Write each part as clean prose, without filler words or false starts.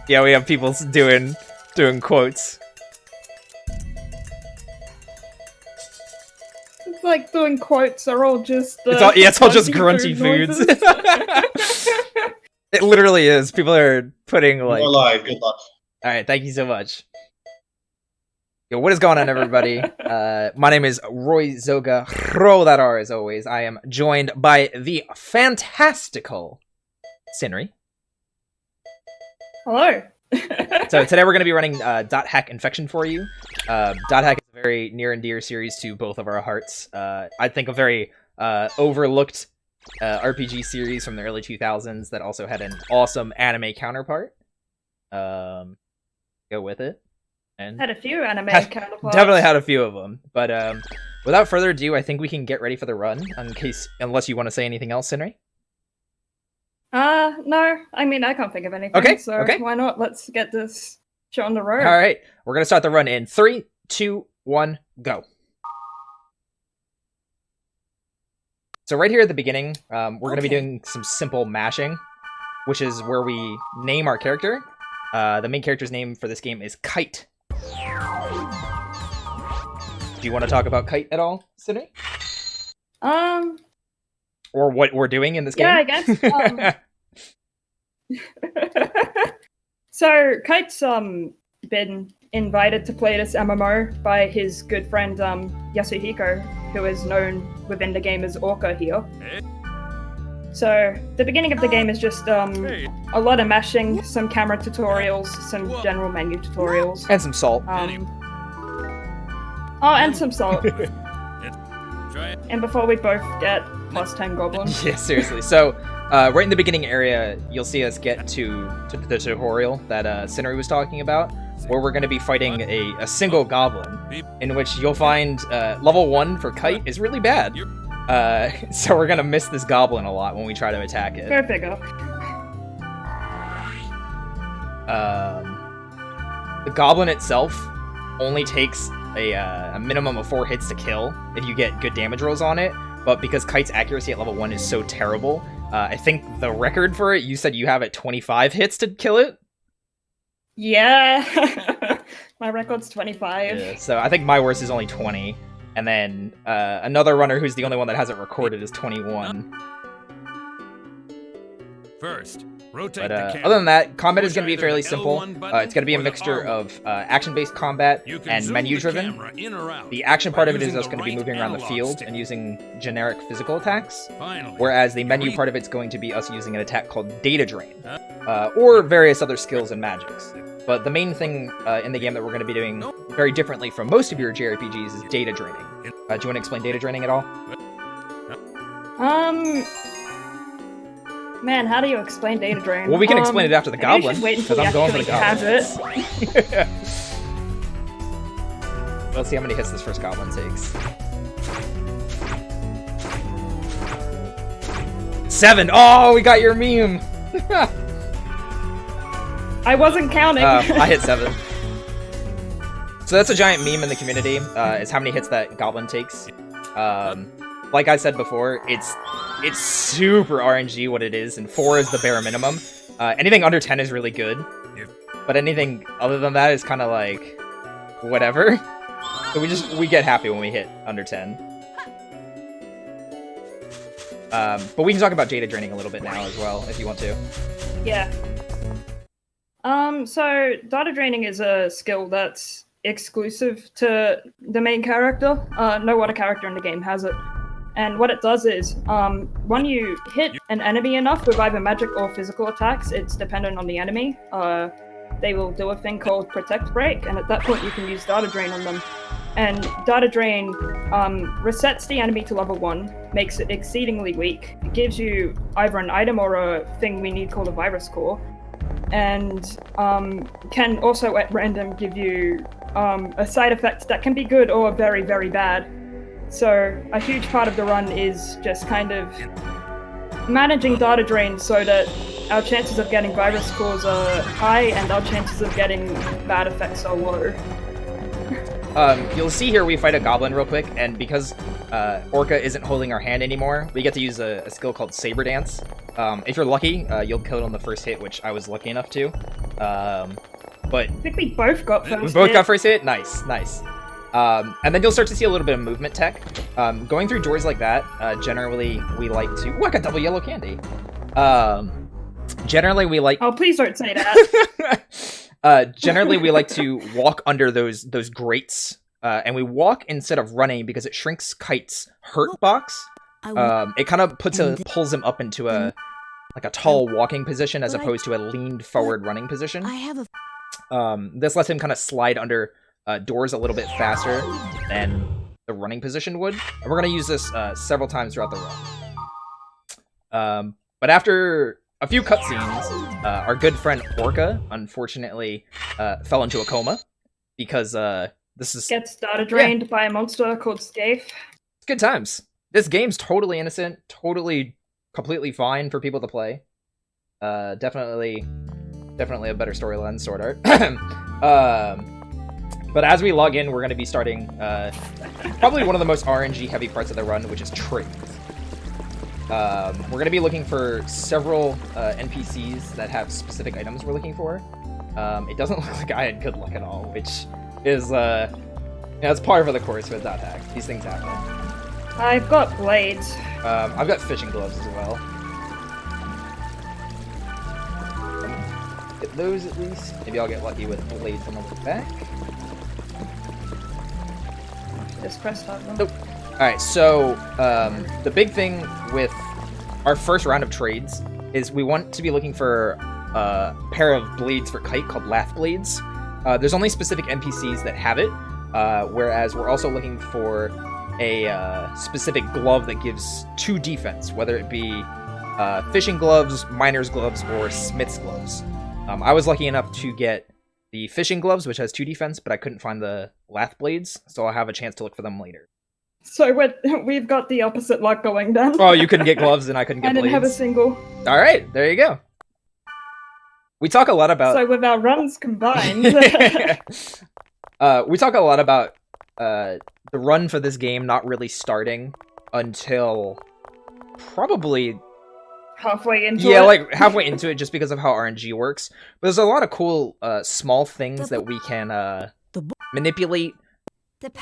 Yeah, we have people doing quotes. It's like doing quotes are all just it's all just grunty foods. It literally is. People are putting like More live. Good luck. All right, thank you so much. Yo, what is going on, everybody? My name is Royzoga. Throw that R as always. I am joined by the fantastical Synrey. Hello. So today we're going to be running Dot Hack Infection for you. Dot Hack is a very near and dear series to both of our hearts. I think a very overlooked RPG series from the early 2000s that also had an awesome anime counterpart. Go with it. And had a few anime counterparts. Definitely had a few of them. But without further ado, I think we can get ready for the run. Unless you want to say anything else, Synrey? No. I mean, I can't think of anything. Okay. So okay. Why not? Let's get this show on the road. All right. We're gonna start the run in 3, 2, 1, go. So right here at the beginning, we're going to be doing some simple mashing, which is where we name our character. The main character's name for this game is Kite. Do you want to talk about Kite at all, Synrey? Or what we're doing in this game? Yeah, I guess. So Kite's been invited to play this MMO by his good friend Yasuhiko, who is known within the game as Orca here. So the beginning of the game is just a lot of mashing, some camera tutorials, some general menu tutorials, and some salt. And some salt. And before we both get plus 10 goblins. Yeah, seriously. So right in the beginning area, you'll see us get to the tutorial that Synrey was talking about, where we're going to be fighting a single goblin, in which you'll find level 1 for Kite is really bad. So we're going to miss this goblin a lot when we try to attack it. Go figure. The goblin itself only takes a minimum of 4 hits to kill if you get good damage rolls on it, but because Kite's accuracy at level 1 is so terrible, I think the record for it, you said you have at 25 hits to kill it? Yeah. My record's 25. Yeah, so I think my worst is only 20. And then another runner who's the only one that hasn't recorded is 21. First, rotate but the camera. other than that, combat is going to be Push fairly either the simple. L1 button It's going to be a or the mixture R1. of action-based combat You can and zoom the menu-driven. camera in or out The action by part of it is using just the going to be right moving around the analog field stick. and using generic physical attacks. Finally, Whereas the menu part of it's going to be us using an attack called Data Drain, or various other skills and magics. But the main thing in the game that we're going to be doing very differently from most of your JRPGs is data draining. Do you want to explain data draining at all? Man, how do you explain data drain? Well, we can explain it after the maybe you goblin, should wait until because I'm we going for the actually goblin. have it. Let's see how many hits this first goblin takes. 7! Oh, we got your meme! I wasn't counting. I hit 7. So that's a giant meme in the community, is how many hits that goblin takes. Like I said before, it's super RNG what it is, and 4 is the bare minimum. Anything under 10 is really good, but anything other than that is kind of like, whatever. So we get happy when we hit under 10. But we can talk about data draining a little bit now as well, if you want to. Yeah. So data draining is a skill that's exclusive to the main character. No other character in the game has it. And what it does is, when you hit an enemy enough with either magic or physical attacks, it's dependent on the enemy. They will do a thing called Protect Break, and at that point you can use Data Drain on them. And Data Drain resets the enemy to level 1, makes it exceedingly weak. It gives you either an item or a thing we need called a virus core, and can also at random give you a side effect that can be good or very, very bad. So a huge part of the run is just kind of managing data drain so that our chances of getting virus cores are high and our chances of getting bad effects are low. You'll see here we fight a goblin real quick, and because Orca isn't holding our hand anymore, we get to use a skill called Saber Dance. If you're lucky, you'll kill it on the first hit, which I was lucky enough to. But I think we both got first we both hit. got first hit? Nice, nice. And then you'll start to see a little bit of movement tech. Going through doors like that, generally we like to... Ooh, I got double yellow candy. Generally we like... Oh, please don't say that. Generally we like to walk under those grates. And we walk instead of running because it shrinks Kite's hurt box. It kind of pulls him up into a tall walking position as opposed to a leaned forward running position. This lets him kind of slide under doors a little bit faster than the running position would. And we're going to use this several times throughout the run. But after a few cutscenes, our good friend Orca, unfortunately, fell into a coma because this is... Gets data drained by a monster called Skeith. It's good times. This game's totally innocent, completely fine for people to play. Definitely a better storyline, Sword Art. But as we log in, we're going to be starting probably one of the most RNG heavy parts of the run, which is trades. We're going to be looking for several NPCs that have specific items we're looking for. It doesn't look like I had good luck at all, which is it's par for the course with that hack. These things happen. I've got blades. I've got fishing gloves as well. Get those at least. Maybe I'll get lucky with blades on the back. Just press that one. Nope. Alright, so the big thing with our first round of trades is we want to be looking for a pair of blades for Kite called Lath Blades. There's only specific NPCs that have it, whereas we're also looking for a specific glove that gives 2 defense, whether it be fishing gloves, miner's gloves, or smith's gloves. I was lucky enough to get the fishing gloves, which has 2 defense, but I couldn't find the lath blades, so I'll have a chance to look for them later. So we've got the opposite luck going down. Oh, you couldn't get gloves and I couldn't get blades? I didn't have a single. Alright, there you go. We talk a lot about... So with our runs combined... we talk a lot about the run for this game not really starting until probably... halfway into it? Yeah, like halfway into it just because of how RNG works. But there's a lot of cool small things that we can manipulate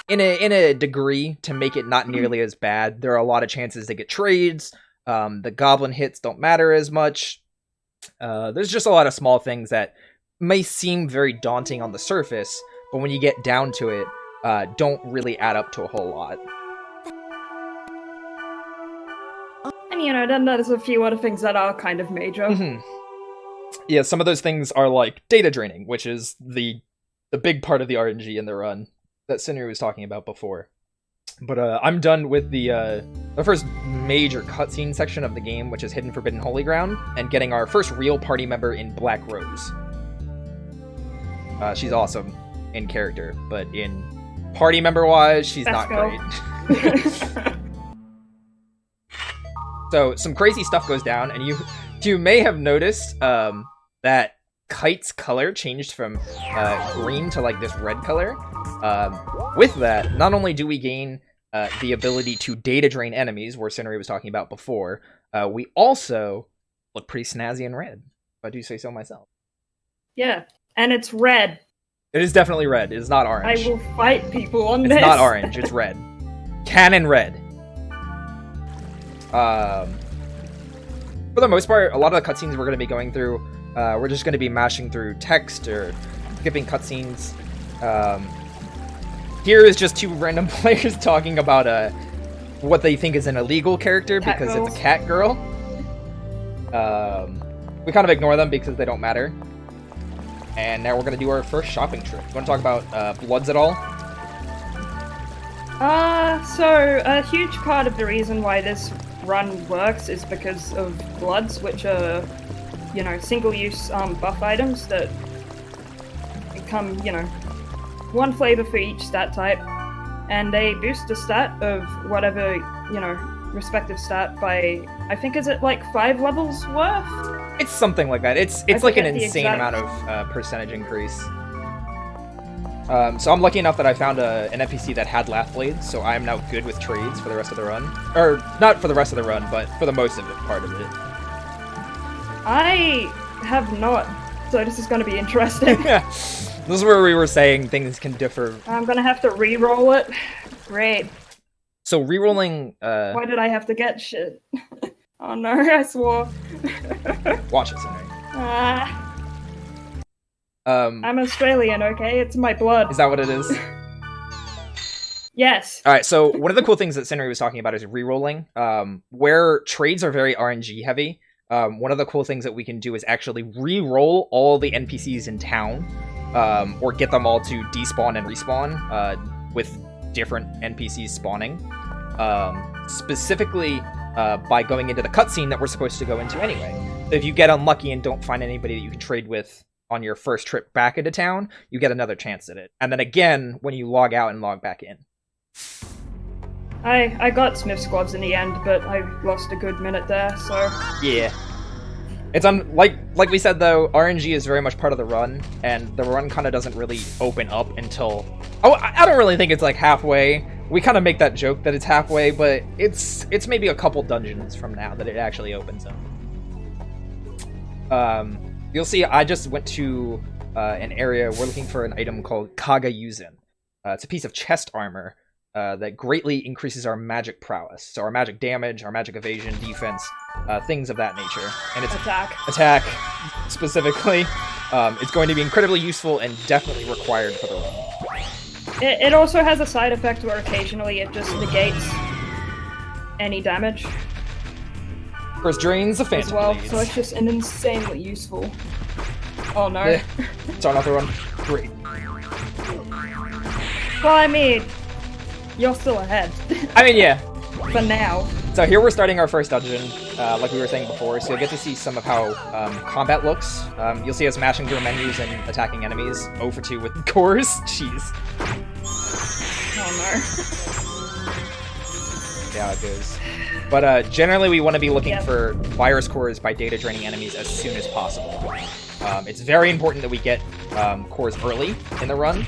in a degree to make it not nearly as bad. There are a lot of chances to get trades. The goblin hits don't matter as much. There's just a lot of small things that may seem very daunting on the surface, but when you get down to it, don't really add up to a whole lot. And then there's a few other things that are kind of major. Mm-hmm. Yeah, some of those things are like data draining, which is the big part of the RNG in the run that Synrey was talking about before. But I'm done with the first major cutscene section of the game, which is Hidden Forbidden Holy Ground, and getting our first real party member in Black Rose. She's awesome in character, but in party member-wise, she's not great. So some crazy stuff goes down, and you may have noticed that Kite's color changed from green to like this red color. With that, not only do we gain the ability to data drain enemies, where Synrey was talking about before, we also look pretty snazzy in red, if I do say so myself. Yeah, and it's red. It is definitely red. It is not orange. I will fight people on this. It's not orange. It's red. Canon red. For the most part, a lot of the cutscenes we're going to be going through, we're just going to be mashing through text or skipping cutscenes. Here is just 2 random players talking about what they think is an illegal character because it's a cat girl. We kind of ignore them because they don't matter. And now we're going to do our first shopping trip. You want to talk about Bloods at all? So a huge part of the reason why this run works is because of Bloods, which are, single-use buff items that come, 1 flavor for each stat type, and they boost the stat of whatever, respective stat by, I think, is it like 5 levels worth? It's something like that. It's like an insane amount of percentage increase. So I'm lucky enough that I found an NPC that had Lath Blades, so I am now good with trades for the rest of the run. Or, not for the rest of the run, but for the most of it, part of it. I have not, so this is going to be interesting. This is where we were saying things can differ. I'm going to have to re-roll it. Great. So rerolling... Why did I have to get shit? Oh no, I swore. Watch it, Synrey. I'm Australian, okay? It's my blood. Is that what it is? Yes. Alright, so one of the cool things that Synrey was talking about is rerolling. Where trades are very RNG heavy, one of the cool things that we can do is actually re-roll all the NPCs in town, or get them all to despawn and respawn, with different NPCs spawning. Specifically, by going into the cutscene that we're supposed to go into anyway. So if you get unlucky and don't find anybody that you can trade with on your first trip back into town, you get another chance at it. And then again, when you log out and log back in. I got Smith's gloves in the end, but I lost a good minute there, so... Yeah. It's like we said though, RNG is very much part of the run, and the run kind of doesn't really open up until... Oh, I don't really think it's like halfway. We kind of make that joke that it's halfway, but it's maybe a couple dungeons from now that it actually opens up. You'll see I just went to an area, we're looking for an item called Kaga Yuzin. It's a piece of chest armor that greatly increases our magic prowess. So our magic damage, our magic evasion, defense, things of that nature. And it's attack specifically. It's going to be incredibly useful and definitely required for the run. It also has a side effect where occasionally it just negates any damage. Of course, drains the phantom as well, blades. so it's just an insanely useful. Oh no. Yeah. Start off the run. Great. Well, I mean, you're still ahead. I mean, yeah. For now. So here we're starting our first dungeon, like we were saying before, so you'll get to see some of how combat looks. You'll see us mashing through menus and attacking enemies. 0 for 2 with cores. Jeez. Oh no. Yeah, it goes. But generally we want to be looking for virus cores by data draining enemies as soon as possible. It's very important that we get cores early in the run.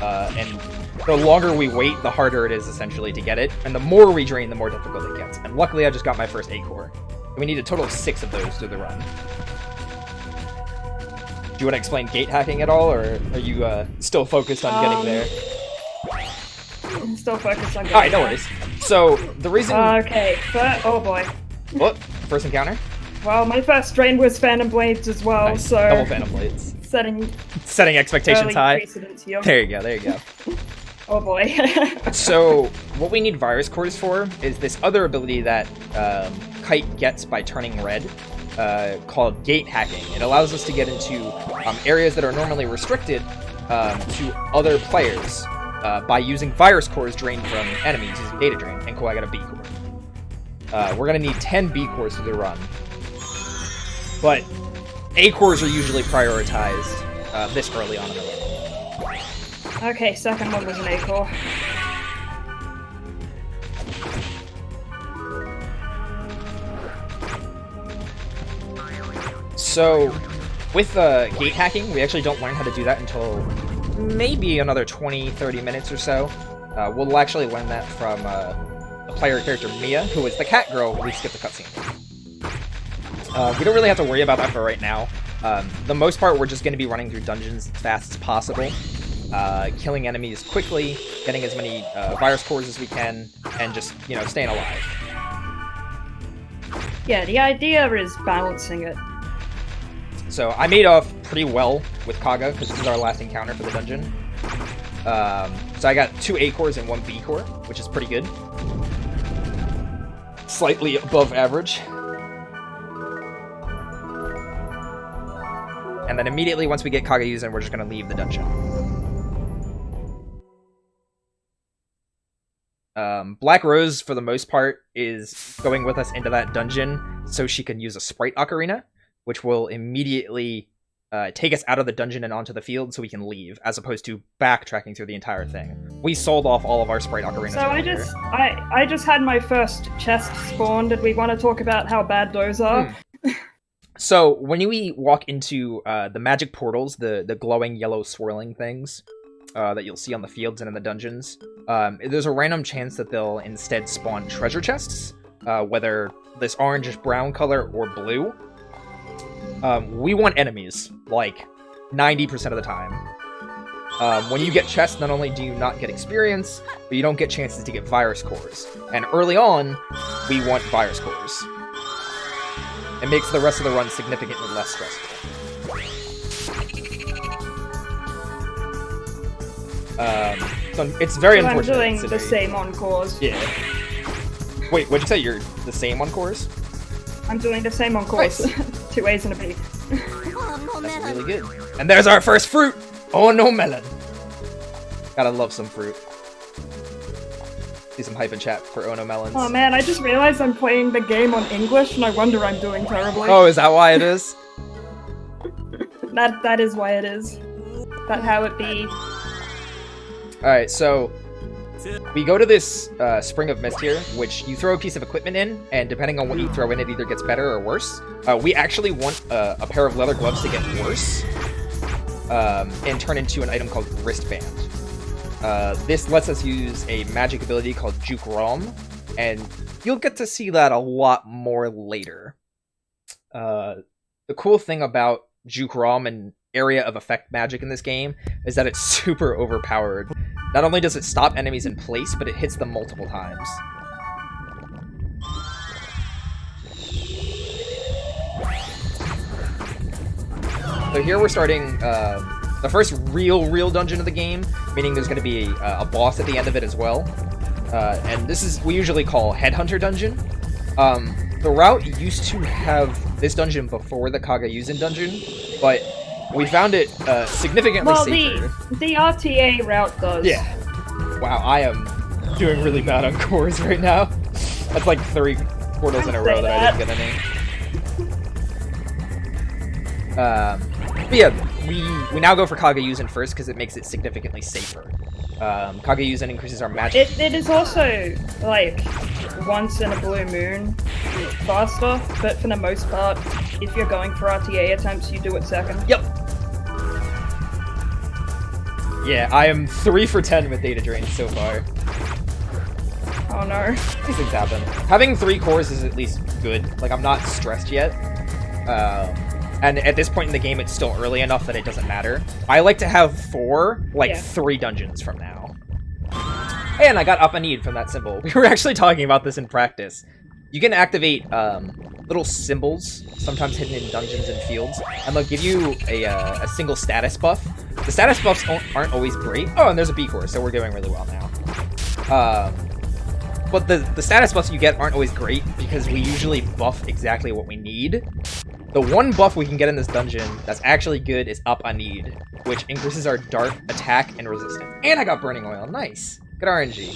And the longer we wait, the harder it is essentially to get it. And the more we drain, the more difficult it gets. And luckily I just got my first 8 core. We need a total of 6 of those through the run. Do you want to explain gate hacking at all, or are you still focused on getting there? I'm still focused on getting Alright, no worries. So, the reason... Okay, oh boy. What? First encounter? Well, my first drain was Phantom Blades as well, Nice. so... Double Phantom Blades. Setting expectations high. precedence here. There you go, there you go. Oh boy. So, what we need virus cores for is this other ability that Kite gets by turning red, called gate hacking. It allows us to get into areas that are normally restricted to other players by using virus cores drained from enemies using data drain. And cool, I got a B core. We're going to need 10 B cores to the run. But A cores are usually prioritized this early on in the run. Okay, second one was an A core. So, with gate hacking, we actually don't learn how to do that until maybe another 20-30 minutes or so. We'll actually learn that from a player character, Mia, who is the cat girl we skipped the cutscene. We don't really have to worry about that for right now. The most part, we're just going to be running through dungeons as fast as possible, killing enemies quickly, getting as many virus cores as we can, and just, you know, staying alive. Yeah, the idea is balancing it. So I made off pretty well with Kaga, because this is our last encounter for the dungeon. So I got 2 A cores and 1 B core, which is pretty good. Slightly above average. And then immediately once we get Kaga Yuzin, we're just going to leave the dungeon. Black Rose, for the most part, is going with us into that dungeon so she can use a Sprite Ocarina, which will immediately take us out of the dungeon and onto the field so we can leave, as opposed to backtracking through the entire thing. We sold off all of our Sprite Ocarinas. So I just had my first chest spawn. Did we want to talk about how bad those are? So when we walk into the magic portals, the glowing yellow swirling things that you'll see on the fields and in the dungeons, there's a random chance that they'll instead spawn treasure chests, whether this orangish-brown color or blue. We want enemies, like 90% of the time. When you get chests, not only do you not get experience, but you don't get chances to get virus cores. And early on, we want virus cores. It makes the rest of the run significantly less stressful. So it's very unfortunate. I'm doing the same on cores. Yeah. Wait, what'd you say? You're the same on cores? I'm doing the same on cores. Nice. 2 A's and a B. That's really good. And there's our first fruit! Oh no, melon! Gotta love some fruit. See some hype in chat for Ono melons. Oh man, I just realized I'm playing the game on English, and I wonder I'm doing terribly. Oh, is that why it is? That is why it is. That how it be. Alright, so we go to this Spring of Mist here, which you throw a piece of equipment in, and depending on what you throw in, it either gets better or worse. We actually want a pair of leather gloves to get worse, and turn into an item called Wristband. This lets us use a magic ability called Juke Rom, and you'll get to see that a lot more later. The cool thing about Juke Rom and area of effect magic in this game is that it's super overpowered. Not only does it stop enemies in place, but it hits them multiple times. So here we're starting the first real dungeon of the game, meaning there's going to be a boss at the end of it as well. And this is, we usually call Headhunter dungeon. The route used to have this dungeon before the Kagayuzen dungeon, but we found it significantly safer. The RTA route does. Yeah. Wow, I am doing really bad on cores right now. That's like 3 portals in a row that I didn't get any. But yeah, we now go for Kagayuzen first because it makes it significantly safer. Kagayuzen increases our magic. It is also, like, once in a blue moon faster, but for the most part, if you're going for RTA attempts, you do it second. Yep. Yeah, I am 3 for 10 with data drain so far. Oh no. These things happen. Having 3 cores is at least good. Like, I'm not stressed yet. And at this point in the game, it's still early enough that it doesn't matter. I like to have 4, like, 3 dungeons from now. And I got up a need from that symbol. We were actually talking about this in practice. You can activate little symbols, sometimes hidden in dungeons and fields, and they'll give you a single status buff. The status buffs aren't always great. Oh, and there's a B core, so we're doing really well now. But the status buffs you get aren't always great because we usually buff exactly what we need. The one buff we can get in this dungeon that's actually good is Up a Need, which increases our dart, attack, and resistance. And I got Burning Oil. Nice. Good RNG.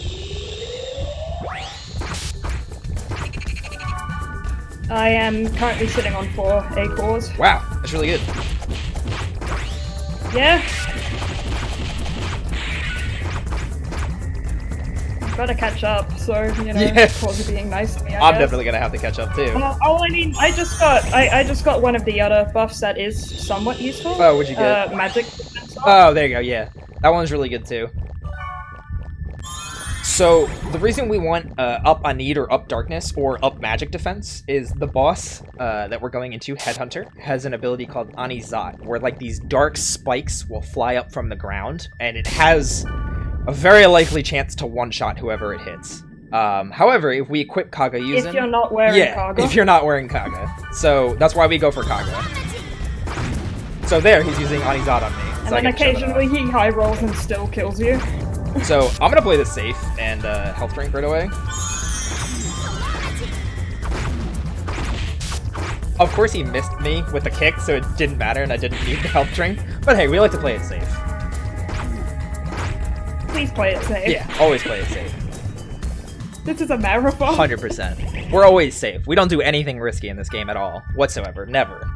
I am currently sitting on 4 A cores. Wow, that's really good. Yeah. Gotta catch up, so, you know, Yeah. cores are being nice to me, I'm guess. definitely gonna have to catch up too. Oh, I mean, I just got one of the other buffs that is somewhat useful. Oh, what'd you get? Magic defense buff. Oh, there you go, yeah. That one's really good too. So, the reason we want Up a Need or Up Darkness or Up Magic Defense is the boss that we're going into, Headhunter, has an ability called Anizat, where like these dark spikes will fly up from the ground, and it has a very likely chance to one-shot whoever it hits. However, if we equip Kagayuzen... If you're not wearing Kaga. if you're not wearing Kaga. So, that's why we go for Kaga. So there, he's using Anizat on me. And so then occasionally he high rolls and still kills you. So, I'm gonna play this safe and health drink right away. Of course he missed me with the kick, so it didn't matter and I didn't need the health drink. But hey, we like to play it safe. Please play it safe. Yeah, always play it safe. This is a marathon. 100%. We're always safe. We don't do anything risky in this game at all. Whatsoever. Never.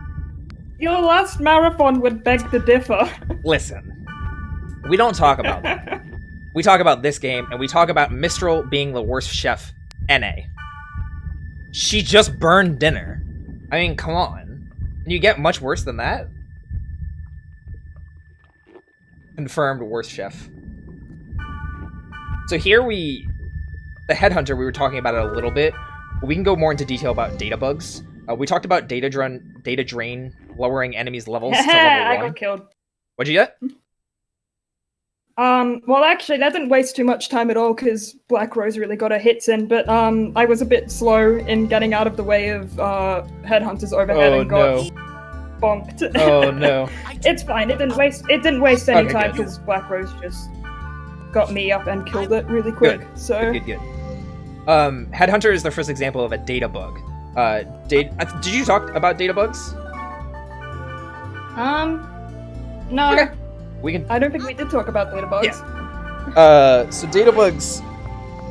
Your last marathon would beg to differ. Listen. We don't talk about that. We talk about this game, and we talk about Mistral being the worst chef, NA. She just burned dinner. I mean, come on. Can you get much worse than that? Confirmed worst chef. So here the Headhunter, we were talking about it a little bit. We can go more into detail about data bugs. We talked about data drain, lowering enemies' levels to level 1. I got killed. What'd you get? Well, actually, that didn't waste too much time at all, because Black Rose really got her hits in, but, I was a bit slow in getting out of the way of, Headhunters overhead and got bonked. Oh, no. It's fine, it didn't waste any Okay, time, good. because Black Rose just got me up and killed it really quick, so... Good. Headhunter is the first example of a data bug. Did you talk about data bugs? No. Okay. We can. I don't think we did talk about data bugs. Yeah. So data bugs,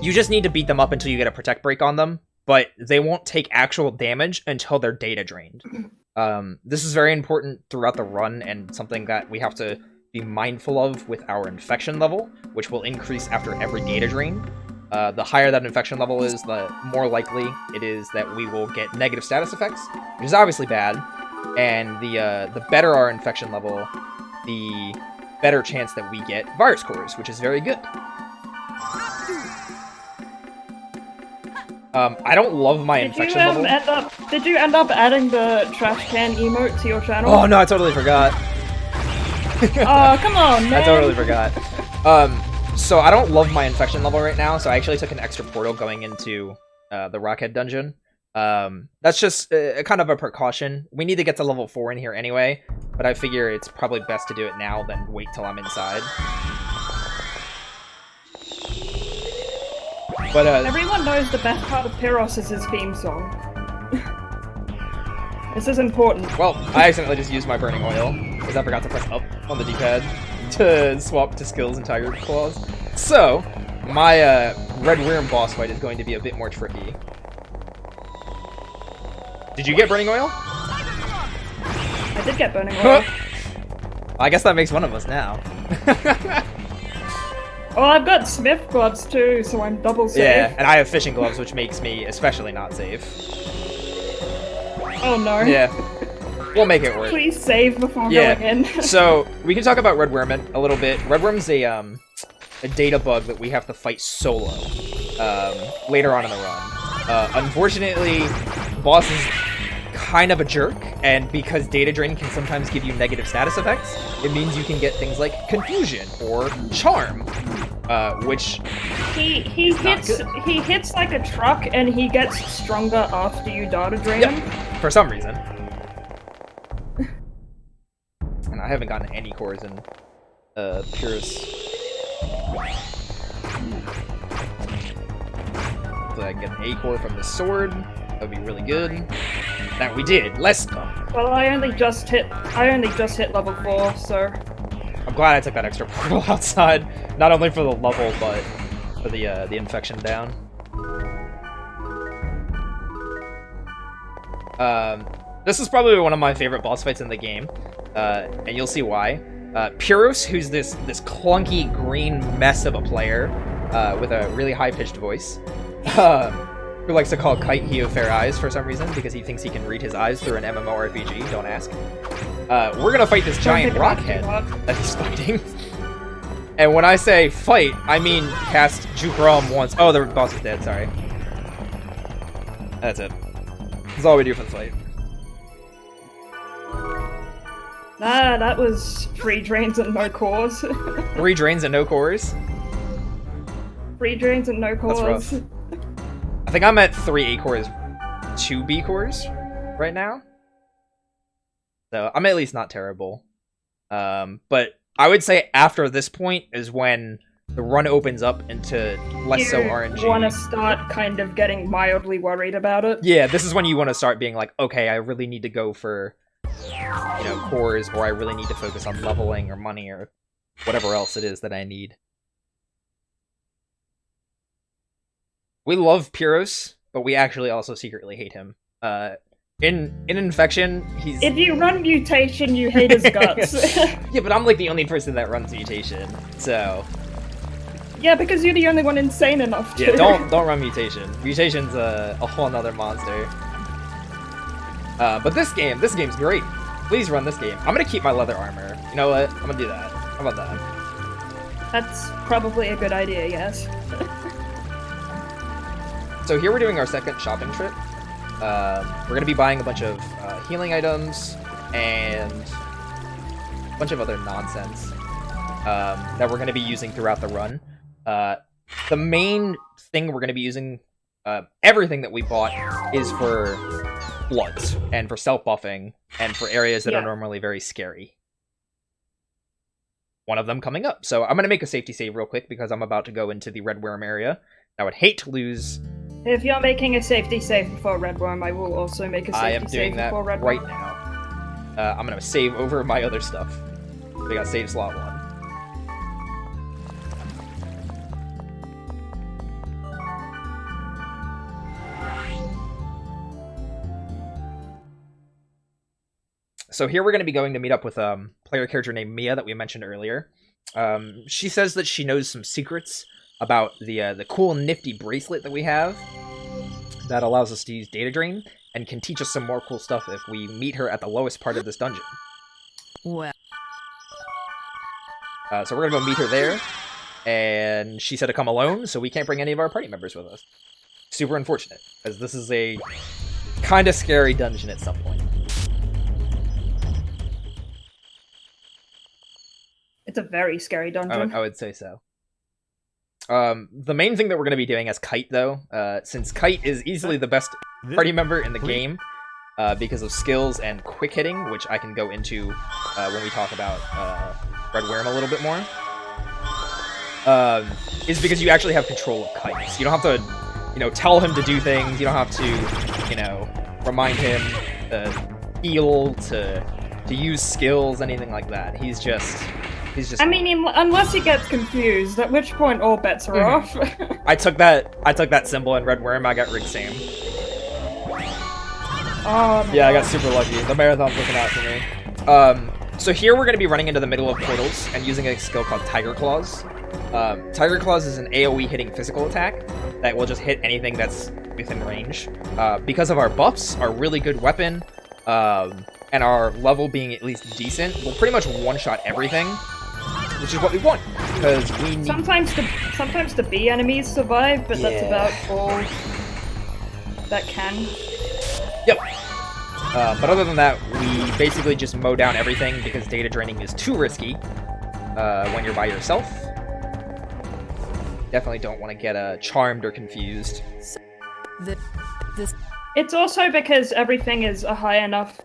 you just need to beat them up until you get a protect break on them, but they won't take actual damage until they're data drained. This is very important throughout the run and something that we have to be mindful of with our infection level, which will increase after every data drain. The higher that infection level is, the more likely it is that we will get negative status effects, which is obviously bad. And the better our infection level, the better chance that we get virus cores, which is very good. I don't love my infection level. Did you end up adding the trash can emote to your channel? Oh no, I totally forgot. Oh, come on, man. I totally forgot. So I don't love my infection level right now, so I actually took an extra portal going into the Rockhead dungeon. That's just a kind of a precaution. We need to get to level 4 in here anyway, but I figure it's probably best to do it now than wait till I'm inside. But everyone knows the best part of Puros is his theme song. This is important. Well, I accidentally just used my burning oil, because I forgot to press up on the D-pad to swap to skills and Tiger Claws. So, my Red Wyrm boss fight is going to be a bit more tricky. Did you get burning oil? I did get burning oil. I guess that makes one of us now. Well, I've got Smith gloves too, so I'm double safe. Yeah, and I have fishing gloves, which makes me especially not safe. Oh no. Yeah. We'll make it work. Please save before going in. So, we can talk about Red Wyrm a little bit. Red Wyrm's a data bug that we have to fight solo later on in the run. Unfortunately, the boss is kind of a jerk, and because data drain can sometimes give you negative status effects, it means you can get things like confusion or charm, which he hits like a truck, and he gets stronger after you data drain him. For some reason. And I haven't gotten any cores in Puros. Hopefully I can get an A core from the sword. That would be really good. That we did. Let's go. Well, I only just hit level 4, so I'm glad I took that extra portal outside, not only for the level, but for the infection down. This is probably one of my favorite boss fights in the game, and you'll see why. Puros, who's this clunky green mess of a player with a really high-pitched voice, who likes to call Kite he of fair eyes for some reason, because he thinks he can read his eyes through an MMORPG, don't ask. We're gonna fight this giant rockhead that he's fighting. And when I say fight, I mean cast Juke Realm once. Oh, the boss is dead, sorry. That's it. That's all we do for the fight. That was 3 drains and no cores. 3 drains and no cores? 3 drains and no cores. That's rough. I think I'm at 3 A cores, 2 B cores right now. So I'm at least not terrible. But I would say after this point is when the run opens up into less so RNG. You want to start kind of getting mildly worried about it. Yeah, this is when you want to start being like, okay, I really need to go for, cores, or I really need to focus on leveling or money or whatever else it is that I need. We love Puros, but we actually also secretly hate him. In Infection, he's... If you run Mutation, you hate his guts. Yeah, but I'm like the only person that runs Mutation, so... Yeah, because you're the only one insane enough to. Yeah, don't run Mutation. Mutation's a whole nother monster. But this game's great. Please run this game. I'm gonna keep my leather armor. You know what? I'm gonna do that. How about that? That's probably a good idea, yes. So here we're doing our second shopping trip. We're gonna be buying a bunch of healing items and a bunch of other nonsense that we're gonna be using throughout the run. The main thing we're gonna be using, everything that we bought is for bloods and for self-buffing and for areas that are normally very scary. One of them coming up. So I'm gonna make a safety save real quick because I'm about to go into the Red Wyrm area. I would hate to lose. If you're making a safety save before Red Wyrm, I will also make a safety save before Red Wyrm. I am doing that right now. I'm gonna save over my other stuff. We got save slot 1. So here we're going to be going to meet up with a player character named Mia that we mentioned earlier. She says that she knows some secrets about the cool nifty bracelet that we have that allows us to use data drain and can teach us some more cool stuff if we meet her at the lowest part of this dungeon. Well. So we're going to go meet her there, and she said to come alone, so we can't bring any of our party members with us. Super unfortunate, because this is a kind of scary dungeon at some point. It's a very scary dungeon. I would say so. The main thing that we're going to be doing as Kite, though, since Kite is easily the best party member in the game because of skills and quick hitting, which I can go into when we talk about Red Wyrm a little bit more, is because you actually have control of Kite. So you don't have to, tell him to do things. You don't have to, remind him to heal, to use skills, anything like that. He's just. I mean, unless he gets confused, at which point all bets are off. I took that symbol in Red Wyrm. I got Rig Sam. Oh, yeah, I got super lucky. The marathon's looking out for me. So here we're going to be running into the middle of portals and using a skill called Tiger Claws. Tiger Claws is an AoE hitting physical attack that will just hit anything that's within range. Because of our buffs, our really good weapon, and our level being at least decent, we'll pretty much one-shot everything. Which is what we want, because we need... Sometimes the bee enemies survive, but that's about all that can. Yep. But other than that, we basically just mow down everything because data draining is too risky when you're by yourself. Definitely don't want to get charmed or confused. It's also because everything is a higher enough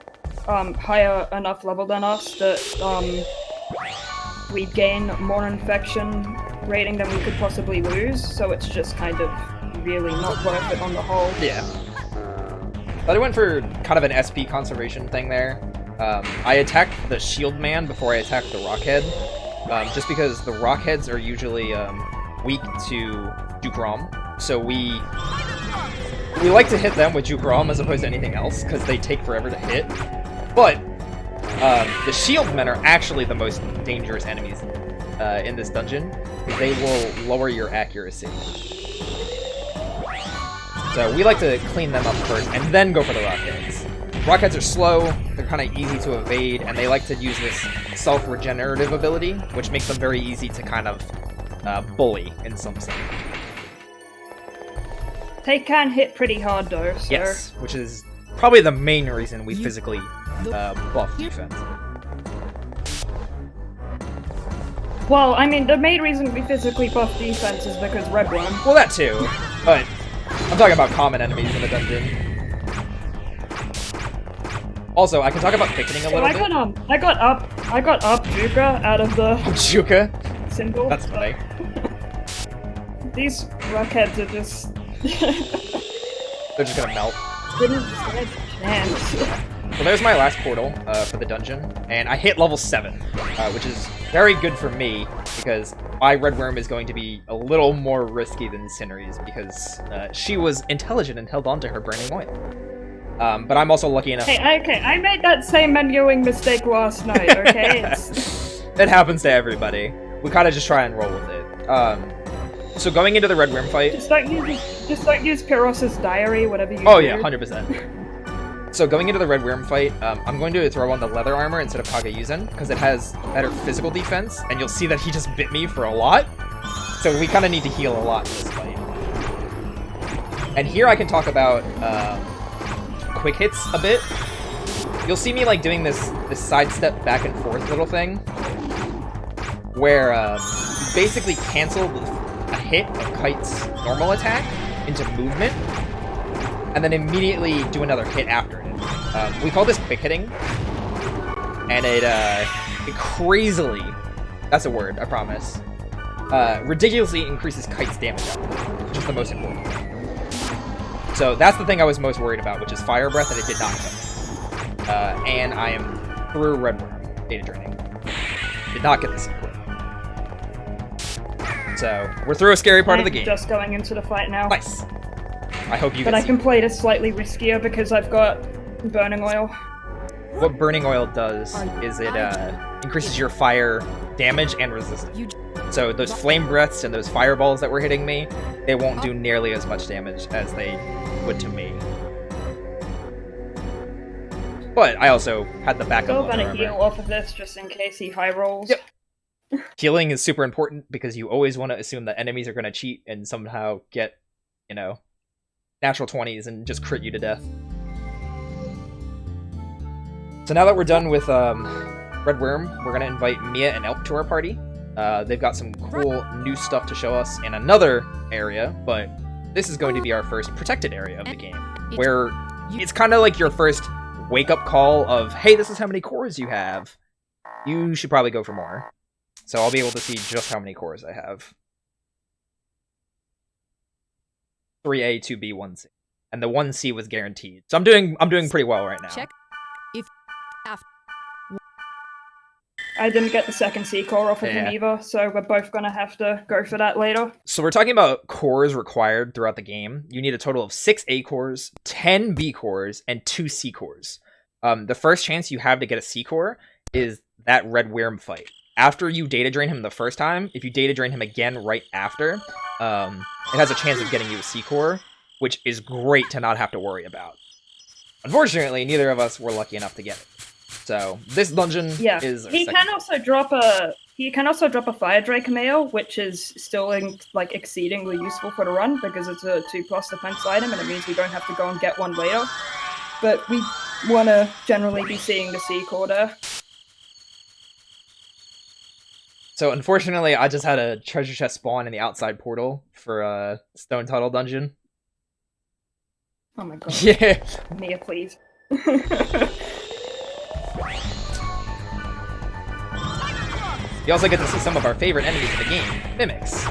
level than us that we gain more infection rating than we could possibly lose, so it's just kind of really not worth it on the whole. Yeah. But I went for kind of an SP conservation thing there. I attacked the shield man before I attacked the rockhead, just because the rockheads are usually weak to Jukrom, so we like to hit them with Jukrom as opposed to anything else, because they take forever to hit. But the shield men are actually the most dangerous enemies in this dungeon, because they will lower your accuracy. So we like to clean them up first, and then go for the rockheads. Rockheads are slow, they're kind of easy to evade, and they like to use this self-regenerative ability, which makes them very easy to kind of bully in some sense. They can hit pretty hard though, so... Yes, which is probably the main reason we physically buff defense. Well, I mean, the main reason we physically buff defense is because Red Wyrm. Well, that too, but I'm talking about common enemies in the dungeon. Also, I can talk about thickening a little bit. I got up Juka out of the Juka? symbol. That's funny. These rockheads are just... They're just gonna melt. Didn't stand a chance. So there's my last portal for the dungeon, and I hit level 7, which is very good for me, because my Red Wyrm is going to be a little more risky than Synrey's, because she was intelligent and held on to her burning oil. But I'm also lucky enough... Hey, okay, I made that same menuing mistake last night, okay? It happens to everybody. We kind of just try and roll with it. So going into the Red Wyrm fight... Just don't use Puros' diary, whatever you do. Oh yeah, 100%. So going into the Red Wyrm fight, I'm going to throw on the leather armor instead of Kageyuzen, because it has better physical defense, and you'll see that he just bit me for a lot. So we kind of need to heal a lot in this fight. And here I can talk about quick hits a bit. You'll see me like doing this sidestep back and forth little thing, where you basically cancel a hit of Kite's normal attack into movement, and then immediately do another hit after it. We call this quick hitting, and it crazily, that's a word, I promise, ridiculously increases Kite's damage output, which is the most important thing. So that's the thing I was most worried about, which is Fire Breath, and it did not kill me. And I am through Red Wyrm, data draining. Did not get this equipped. So, we're through a scary part of the game. Just going into the fight now. Nice. I hope you But can I see. can play it slightly riskier because I've got burning oil. What burning oil does is it increases your fire damage and resistance. So those flame breaths and those fireballs that were hitting me, they won't do nearly as much damage as they would to me. But I also had the backup. Still gonna heal off of this just in case he high rolls. Yep. Healing is super important because you always want to assume that enemies are going to cheat and somehow get, you know, natural 20s and just crit you to death. So now that we're done with Red Wyrm, we're going to invite Mia and Elp to our party. They've got some cool new stuff to show us in another area, but this is going to be our first protected area of the game, where it's kind of like your first wake-up call of, hey, this is how many cores you have. You should probably go for more. So I'll be able to see just how many cores I have. 3A, 2B, 1C. And the 1C was guaranteed. So I'm doing pretty well right now. Check if after. I didn't get the second C core off of him either, so we're both gonna have to go for that later. So we're talking about cores required throughout the game. You need a total of 6 A cores, 10 B cores, and 2 C cores. The first chance you have to get a C core is that Red Wyrm fight. After you data drain him the first time, if you data drain him again right after, it has a chance of getting you a C core, which is great to not have to worry about. Unfortunately, neither of us were lucky enough to get it. So this dungeon is. He can also drop a Fire Drake mail, which is still exceedingly useful for the run because it's a 2+ defense item, and it means we don't have to go and get one later. But we want to generally be seeing the C core there. So unfortunately, I just had a treasure chest spawn in the outside portal for Stone Tunnel dungeon. Oh my god. Yeah. Mia, please. You also get to see some of our favorite enemies in the game, Mimics.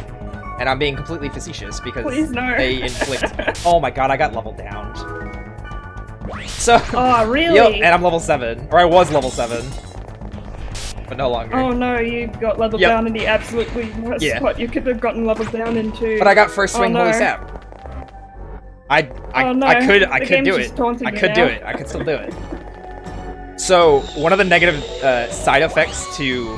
And I'm being completely facetious because they inflict... Oh my god, I got leveled down. So... Oh, really? Yep, and I'm level 7. Or I was level 7. But no longer. Oh no, you got leveled down in the absolutely worst spot you could have gotten leveled down into. But I got first swing Holy Sap. I could do it. I could do it. I could still do it. So, one of the negative side effects to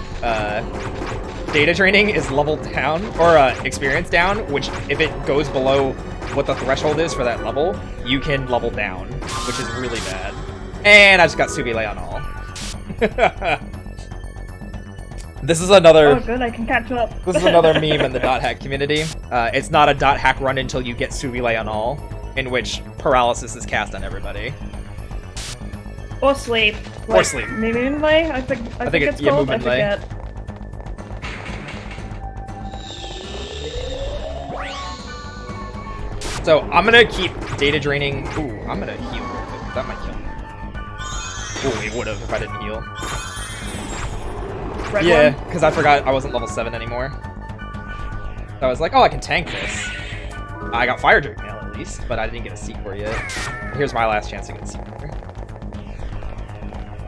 data training is level down, or experience down, which if it goes below what the threshold is for that level, you can level down, which is really bad. And I just got Subile on all. This is another... Oh good, I can catch up. This is another meme in the dot hack community. It's not a dot hack run until you get Subile on all, in which paralysis is cast on everybody. Or sleep. Or sleep. Moonlay, I think it's called. I forget. So I'm gonna keep data draining. Ooh, I'm gonna heal real quick. That might kill me. Ooh, it would have if I didn't heal. Yeah, because I forgot I wasn't level 7 anymore. So I was like, oh, I can tank this. I got Fire Drake Mail at least, but I didn't get a C-Core yet. Here's my last chance to get a C-Core.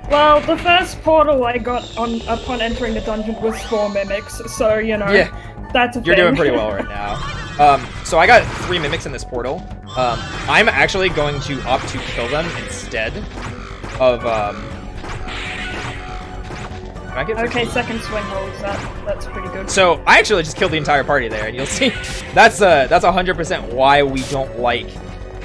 Well, the first portal I got upon entering the dungeon was 4 Mimics, so, you know, that's a thing. You're doing pretty well right now. So I got 3 Mimics in this portal. I'm actually going to opt to kill them instead of, Okay, second swing holds. That's pretty good. So I actually just killed the entire party there, and you'll see that's 100% why we don't like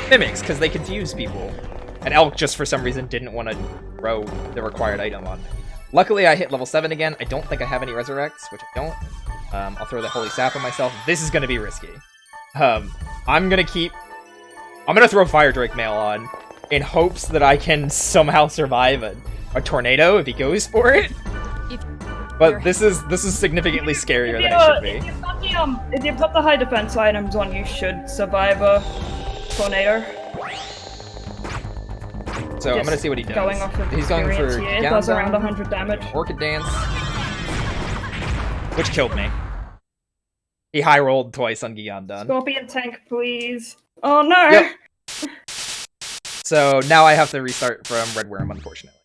Mimics, because they confuse people. And Elk just for some reason didn't want to throw the required item on me. Luckily, I hit level 7 again. I don't think I have any Resurrects, which I don't. I'll throw the Holy Sap on myself. This is going to be risky. I'm going to throw Fire Drake Mail on in hopes that I can somehow survive a tornado if he goes for it. But this is significantly scarier than it should be. If you've got the high defense items on, you should survive a tornado. So I'm gonna see what he does. Going off of He's going for it does around 100 damage. Orchid Dance, which killed me. He high rolled twice on Gyandan. Scorpion tank, please. Oh no! Yep. So now I have to restart from Red Wyrm, unfortunately.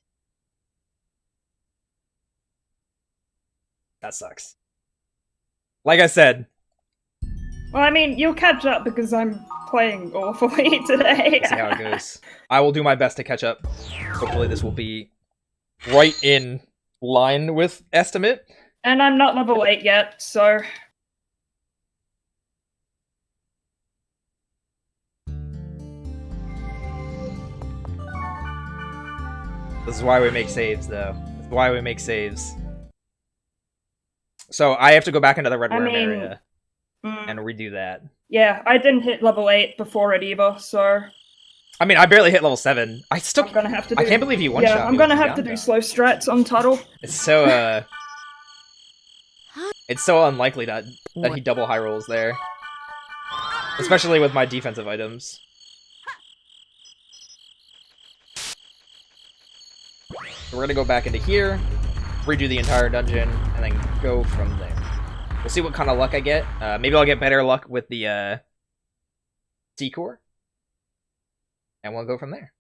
That sucks. Like I said. Well, I mean, you'll catch up because I'm playing awfully today. See how it goes. I will do my best to catch up. Hopefully this will be right in line with estimate. And I'm not level 8 yet, so... This is why we make saves, though. This is why we make saves. So I have to go back into the Red Wyrm area and redo that. Yeah, I didn't hit level 8 before it either, so... I mean, I barely hit level 7. I still... I'm gonna have to do... I can't believe you one-shot. Yeah, I'm gonna have to do slow strats on Tuttle. It's so, It's so unlikely that he double high rolls there. Especially with my defensive items. So we're gonna go back into here, redo the entire dungeon, and then go from there. We'll see what kind of luck I get. Maybe I'll get better luck with the C-Core. And we'll go from there.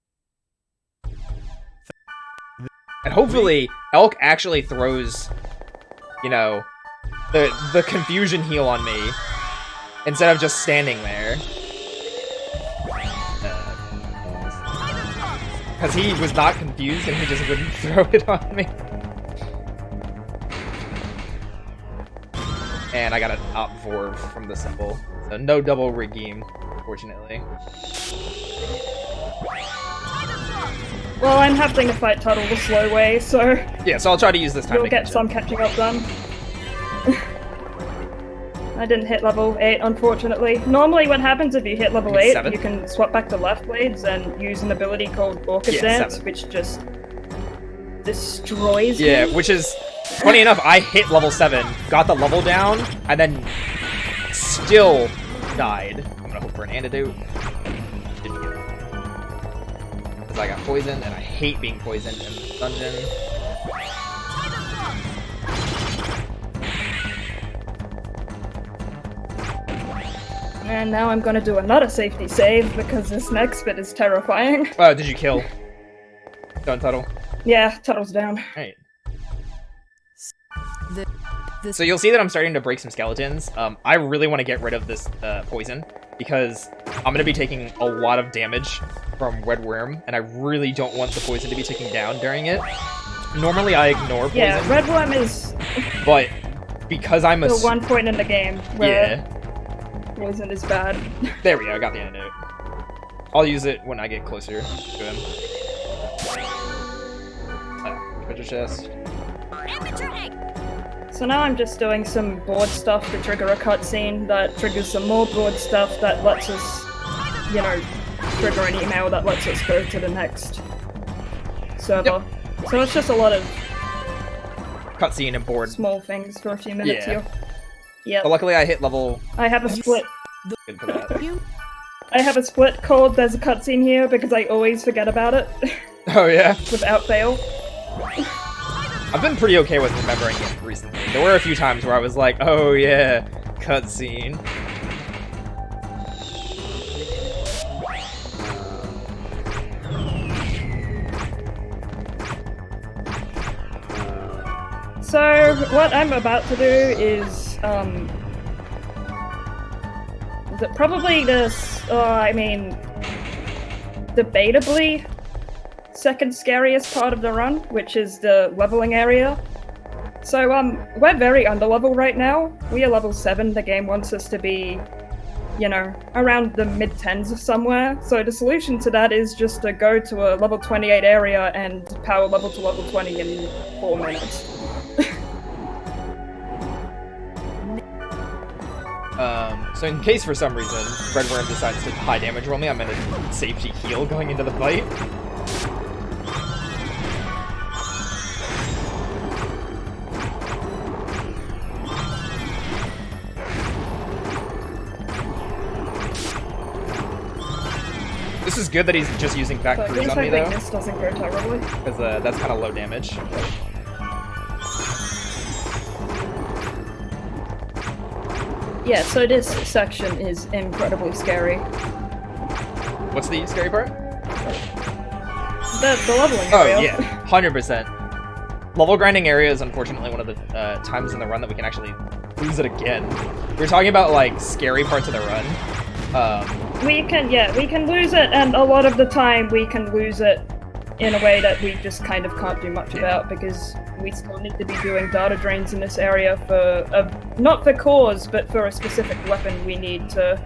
And hopefully, Elk actually throws, you know, the confusion heal on me, instead of just standing there. Because he was not confused and he just wouldn't throw it on me. And I got an Op Vorv from the symbol. So no double Regeem, unfortunately. Well, I'm having to fight Tuttle the slow way, so... Yeah, so I'll try to use this time you'll to get some catching up done. I didn't hit level 8, unfortunately. Normally what happens if you hit level 8, 7? you can swap back to left blades and use an ability called Orchid Dance, 7. which just destroys you. Yeah, which is... Funny enough, I hit level 7, got the level down, and then still died. I'm gonna hope for an antidote. Didn't get it. Because I got poisoned, and I hate being poisoned in the dungeon. And now I'm gonna do another safety save because this next bit is terrifying. Oh, did you kill? Done, Tuttle? Yeah, Tuttle's down. Alright. So you'll see that I'm starting to break some skeletons. I really want to get rid of this poison, because I'm going to be taking a lot of damage from Red Wyrm, and I really don't want the poison to be taken down during it. Normally I ignore poison. Yeah, Red Wyrm is... But because I'm a... the one point in the game where poison is bad. There we go, I got the antidote. I'll use it when I get closer to him. Treasure chest. So now I'm just doing some board stuff to trigger a cutscene that triggers some more board stuff that lets us, you know, trigger an email that lets us go to the next server. Yep. So it's just a lot of cutscene and board small things for a few minutes here. Yeah. But luckily I hit level... I have a split. Good for that. I have a split called There's a Cutscene Here because I always forget about it. Oh yeah? Without fail. I've been pretty okay with remembering it recently. There were a few times where I was like, oh yeah, cutscene. So, what I'm about to do is, probably this, I mean, debatably second scariest part of the run, which is the leveling area. So, we're very underlevel right now. We are level 7, the game wants us to be you know, around the mid-10s somewhere. So the solution to that is just to go to a level 28 area and power level to level 20 in 4 minutes. So in case for some reason Red Wyrm decides to high damage roll me, I'm gonna safety heal going into the fight. This is good that he's just using back So cruise on me though, this doesn't go terribly. because that's kind of low damage. Yeah, so this section is incredibly scary. What's the scary part? The leveling Oh area. yeah, 100%. Level grinding area is unfortunately one of the times in the run that we can actually lose it again. We're talking about like scary parts of the run. We can lose it, and a lot of the time we can lose it in a way that we just kind of can't do much about, because we still need to be doing data drains in this area for, not for cores, but for a specific weapon we need to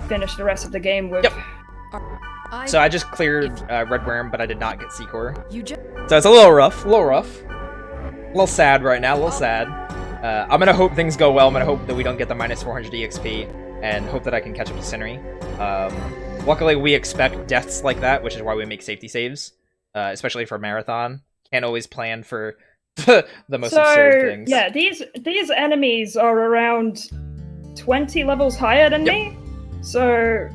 finish the rest of the game with. Yep. I, So I just cleared Red Wyrm, but I did not get C-Core. you just So it's a little rough, a little sad right now, a little sad. I'm gonna hope things go well. I'm gonna hope that we don't get the minus 400 EXP, and hope that I can catch up to Synrey. Luckily, we expect deaths like that, which is why we make safety saves, especially for Marathon. Can't always plan for the most absurd things. Yeah, these enemies are around 20 levels higher than Yep. me, so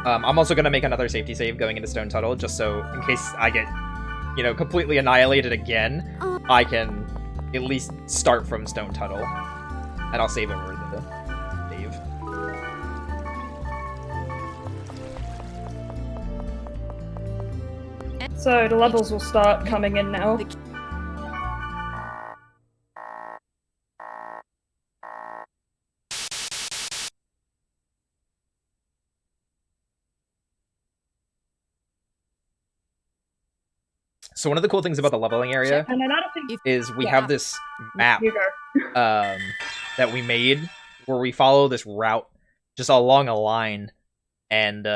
I'm also gonna make another safety save going into Stone Tuttle, just so in case I get, you know, completely annihilated again, I can at least start from Stone Tuttle, and I'll save over the save. So the levels will start coming in now. So one of the cool things about the leveling area And I don't think is we Yeah. have this map you go. that we made where we follow this route just along a line, and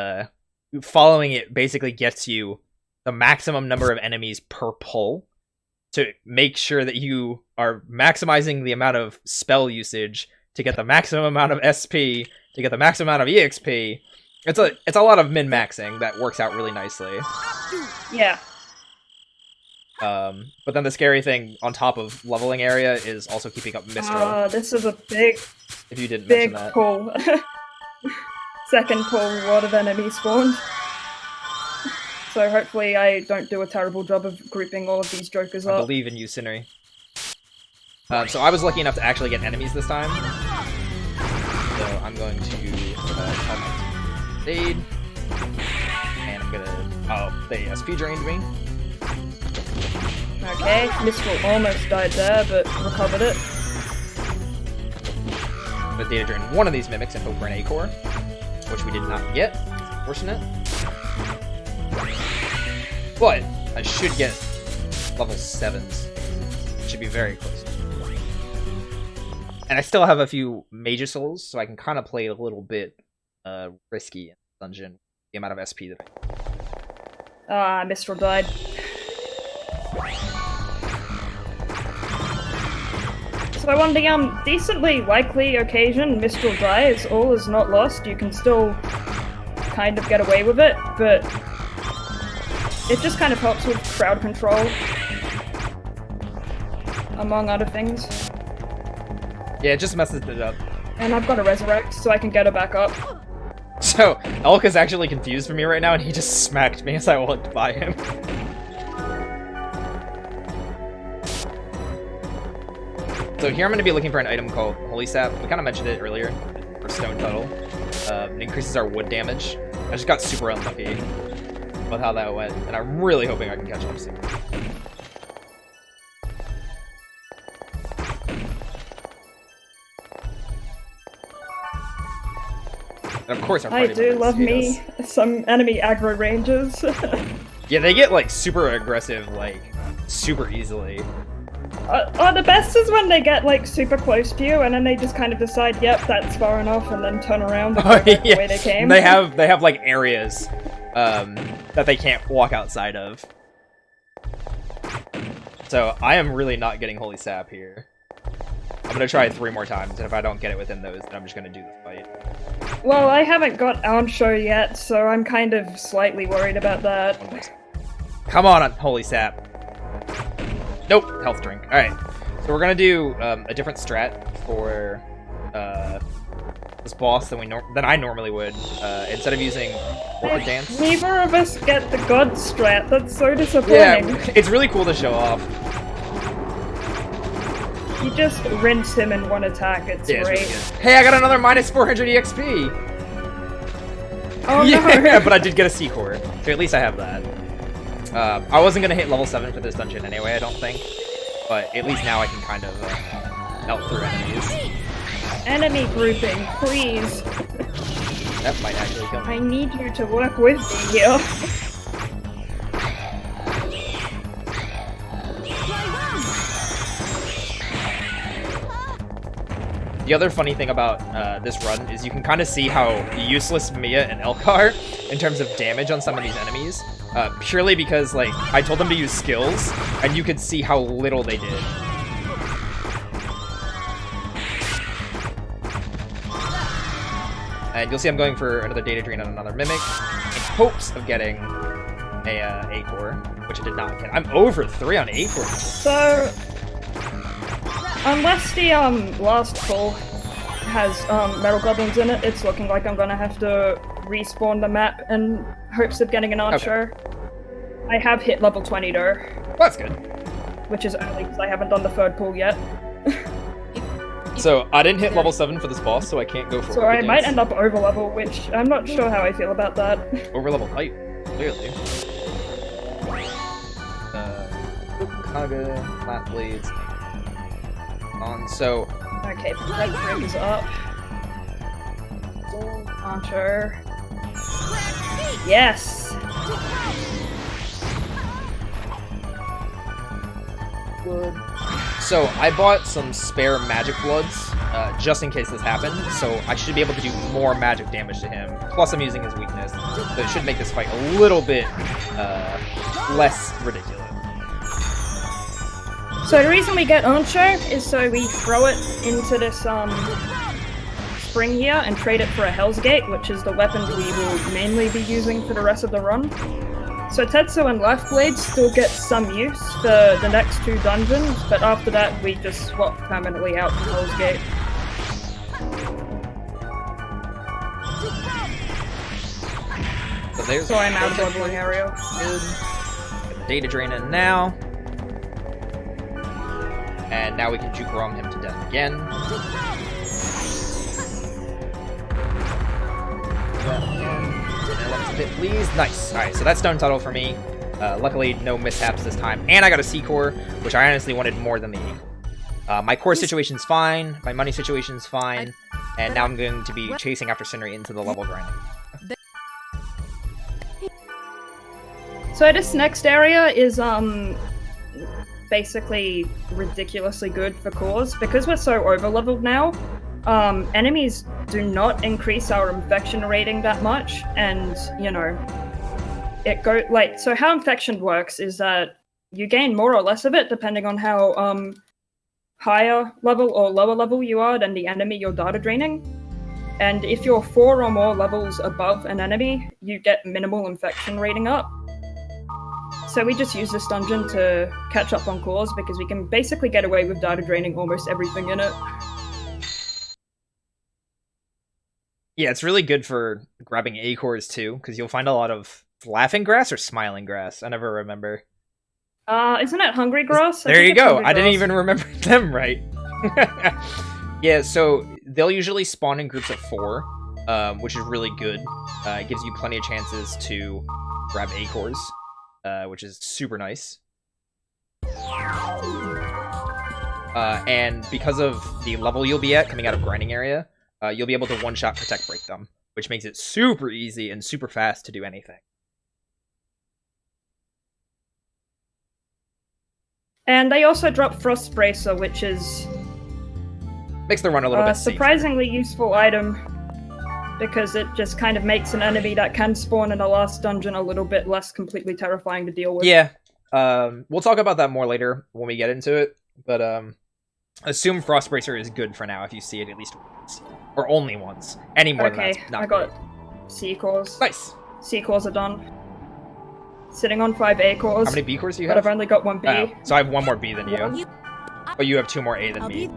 following it basically gets you the maximum number of enemies per pull to make sure that you are maximizing the amount of spell usage to get the maximum amount of SP to get the maximum amount of EXP. It's a lot of min-maxing that works out really nicely. Yeah. But then the scary thing on top of leveling area is also keeping up Mistral. This is a big, If you didn't mention big that. pull. Second pull, a lot of enemies spawned. So hopefully I don't do a terrible job of grouping all of these jokers I up. believe in you, Synrey. So I was lucky enough to actually get enemies this time. So I'm going to tell my team aid. And I'm gonna... Oh, they SP drained me. Okay, Mistral almost died there, but recovered it. I'm gonna data drain one of these mimics and hope for an A-core, which we did not get. It's unfortunate. But I should get level 7s. Should be very close. And I still have a few Major Souls, so I can kind of play a little bit risky in the dungeon. The amount of SP that I... Mistral died. So on the decently likely occasion Mistral dies, all is not lost. You can still kind of get away with it, but it just kind of helps with crowd control, among other things. Yeah, it just messes it up. And I've got to resurrect so I can get her back up. So, Elk is actually confused for me right now, and he just smacked me as I walked by him. So here I'm going to be looking for an item called Holy Sap. We kind of mentioned it earlier, for Stone Tuttle. It increases our wood damage. I just got super unlucky with how that went, and I'm really hoping I can catch up soon. And of course our I party do members love hate me us. some enemy aggro rangers. Yeah, they get like super aggressive, like super easily. The best is when they get like super close to you, and then they just kind of decide, yep, that's far enough, and then turn around and go back the way they came. They have like areas that they can't walk outside of. So I am really not getting Holy Sap here. I'm gonna try it 3 more times, and if I don't get it within those, then I'm just gonna do the fight. Well, I haven't got Ancho yet, so I'm kind of slightly worried about that. Come on, Holy Sap. Nope, health drink. Alright, so we're gonna do a different strat for this boss than I normally would. Instead of using Orchid Dance. Neither of us get the God strat. That's so disappointing. Yeah, it's really cool to show off. You just rinse him in one attack. It's Yeah, great. it's really good. Hey, I got another minus 400 EXP. Oh Yeah, no! but I did get a C core, so at least I have that. I wasn't gonna hit level 7 for this dungeon anyway, I don't think. But at least now I can kind of melt through enemies. Enemy grouping, please. That might actually kill me. I need you to work with me here. The other funny thing about this run is you can kind of see how useless Mia and Elkar in terms of damage on some of these enemies. Purely because, like, I told them to use skills, and you could see how little they did. And you'll see I'm going for another Data Drain on another Mimic, in hopes of getting a A-Core, which I did not get. I'm over 3 on A-Core. So, unless the last full has metal goblins in it, it's looking like I'm gonna have to respawn the map in hopes of getting an archer. Okay. I have hit level 20 though. Well, that's good. Which is early because I haven't done the third pool yet. So, I didn't hit level 7 for this boss, so I can't go for So I might end up over level, which I'm not sure how I feel about that. Over level height, clearly. Kaga, Flat Blades. On, so. Okay, Red Brig's up. Launcher. Yes! Good. So, I bought some spare magic bloods, just in case this happened, so I should be able to do more magic damage to him. Plus, I'm using his weakness, so it should make this fight a little bit less ridiculous. So the reason we get Ancho is so we throw it into this spring here and trade it for a Hell's Gate, which is the weapon we will mainly be using for the rest of the run. So Tetsu and Life Blade still get some use for the next 2 dungeons, but after that we just swap permanently out to Hell's Gate. So I'm out of leveling area. Good. Get the Data Drain in now. And now we can Juke Rom him to death again. A bit, please. Nice. Alright, so that's Stone Tuttle for me. Luckily, no mishaps this time. And I got a C-Core, which I honestly wanted more than the A-Core. My core situation's fine. My money situation's fine. And now I'm going to be chasing after Synrey into the level grinding. So this next area is basically ridiculously good for cores. Because we're so over-leveled now, enemies do not increase our infection rating that much, and, you know, so how infection works is that you gain more or less of it depending on how higher level or lower level you are than the enemy you're data draining. And if you're 4 or more levels above an enemy, you get minimal infection rating up. So we just use this dungeon to catch up on cores because we can basically get away with data draining almost everything in it. Yeah, it's really good for grabbing A-Cores too, because you'll find a lot of laughing grass or smiling grass. I never remember. Isn't it hungry grass? There you go. I didn't even remember them right. Yeah, so they'll usually spawn in groups of 4, which is really good. It gives you plenty of chances to grab A-Cores, which is super nice. And because of the level you'll be at coming out of grinding area, you'll be able to one-shot Protect Break them, which makes it super easy and super fast to do anything. And they also drop Frost Bracer, which is Makes the run a little bit safer. surprisingly useful item because it just kind of makes an enemy that can spawn in the last dungeon a little bit less completely terrifying to deal with. Yeah. We'll talk about that more later when we get into it, but assume Frostbracer is good for now if you see it at least once. Or only once. Any more than Okay, that's not I got great. C cores. Nice. C cores are done. Sitting on 5 A cores. How many B cores do you But have? I've only got 1 B. Oh, so I have one more B than you. You- But you have 2 more A than I'll me. be-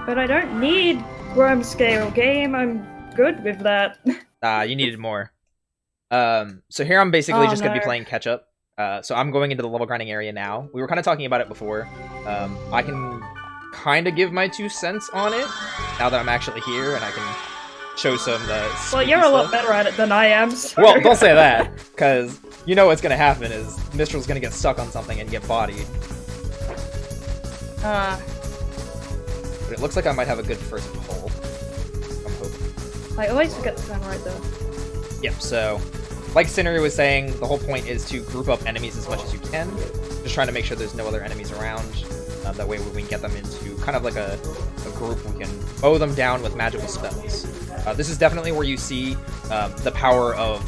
But I don't need Wyrm scale game. I'm good with that. You needed more. So here I'm basically Oh, just going to be no. playing catch up. So I'm going into the level grinding area now. We were kind of talking about it before. I can kind of give my 2 cents on it now that I'm actually here and I can show some Well, spooky you're a lot stuff. better at it than I am. So. Well, don't say that, because you know what's going to happen is Mistral's going to get stuck on something and get bodied. But it looks like I might have a good first pull. I'm hoping. I always forget to turn right there. Yep, so like Synrey was saying, the whole point is to group up enemies as much as you can. Just trying to make sure there's no other enemies around. That way we can get them into kind of like a group, we can mow them down with magical spells. This is definitely where you see the power of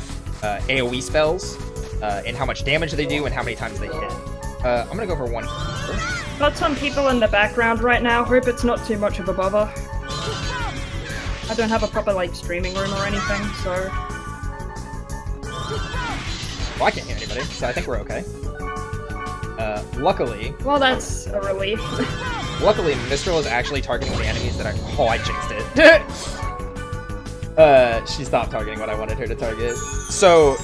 AoE spells, and how much damage they do and how many times they hit. I'm gonna go for 1 here. Got some people in the background right now. Hope it's not too much of a bother. I don't have a proper like streaming room or anything, so Well, I can't hear anybody, so I think we're okay. Luckily, well, that's a relief. Mistral is actually targeting the enemies that are. Oh, I jinxed it. She stopped targeting what I wanted her to target. So,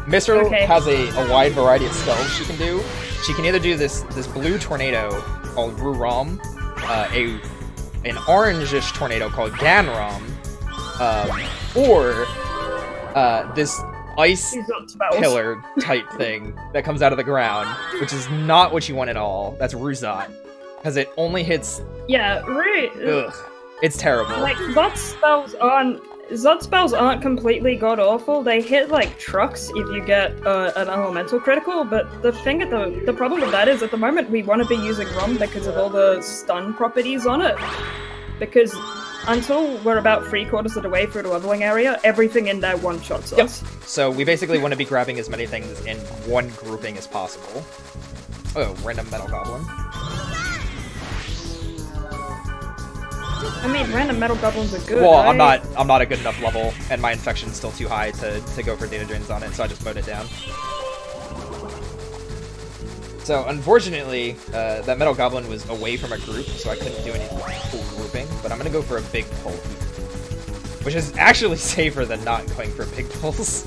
Mistral Okay. has a wide variety of spells she can do. She can either do this blue tornado called Wyrm, an orangish tornado called Ganrom, or this ice These aren't spells. pillar type thing that comes out of the ground, which is not what you want at all. That's Ruzat, because it only hits. Yeah, right. Ugh, it's terrible. Like Zod spells aren't completely god awful. They hit like trucks if you get an elemental critical. But the thing, the problem with that is at the moment we want to be using Rom because of all the stun properties on it. Because until we're about 3/4 of the way through the leveling area, everything in there one-shots us. So we basically want to be grabbing as many things in one grouping as possible. Oh, random metal goblin. I mean, random metal goblins are good. Well, right? I'm not a good enough level, and my infection's still too high to go for data drains on it, so I just mowed it down. So unfortunately, that metal goblin was away from a group, so I couldn't do any full grouping. But I'm gonna go for a big pull, which is actually safer than not going for big pulls.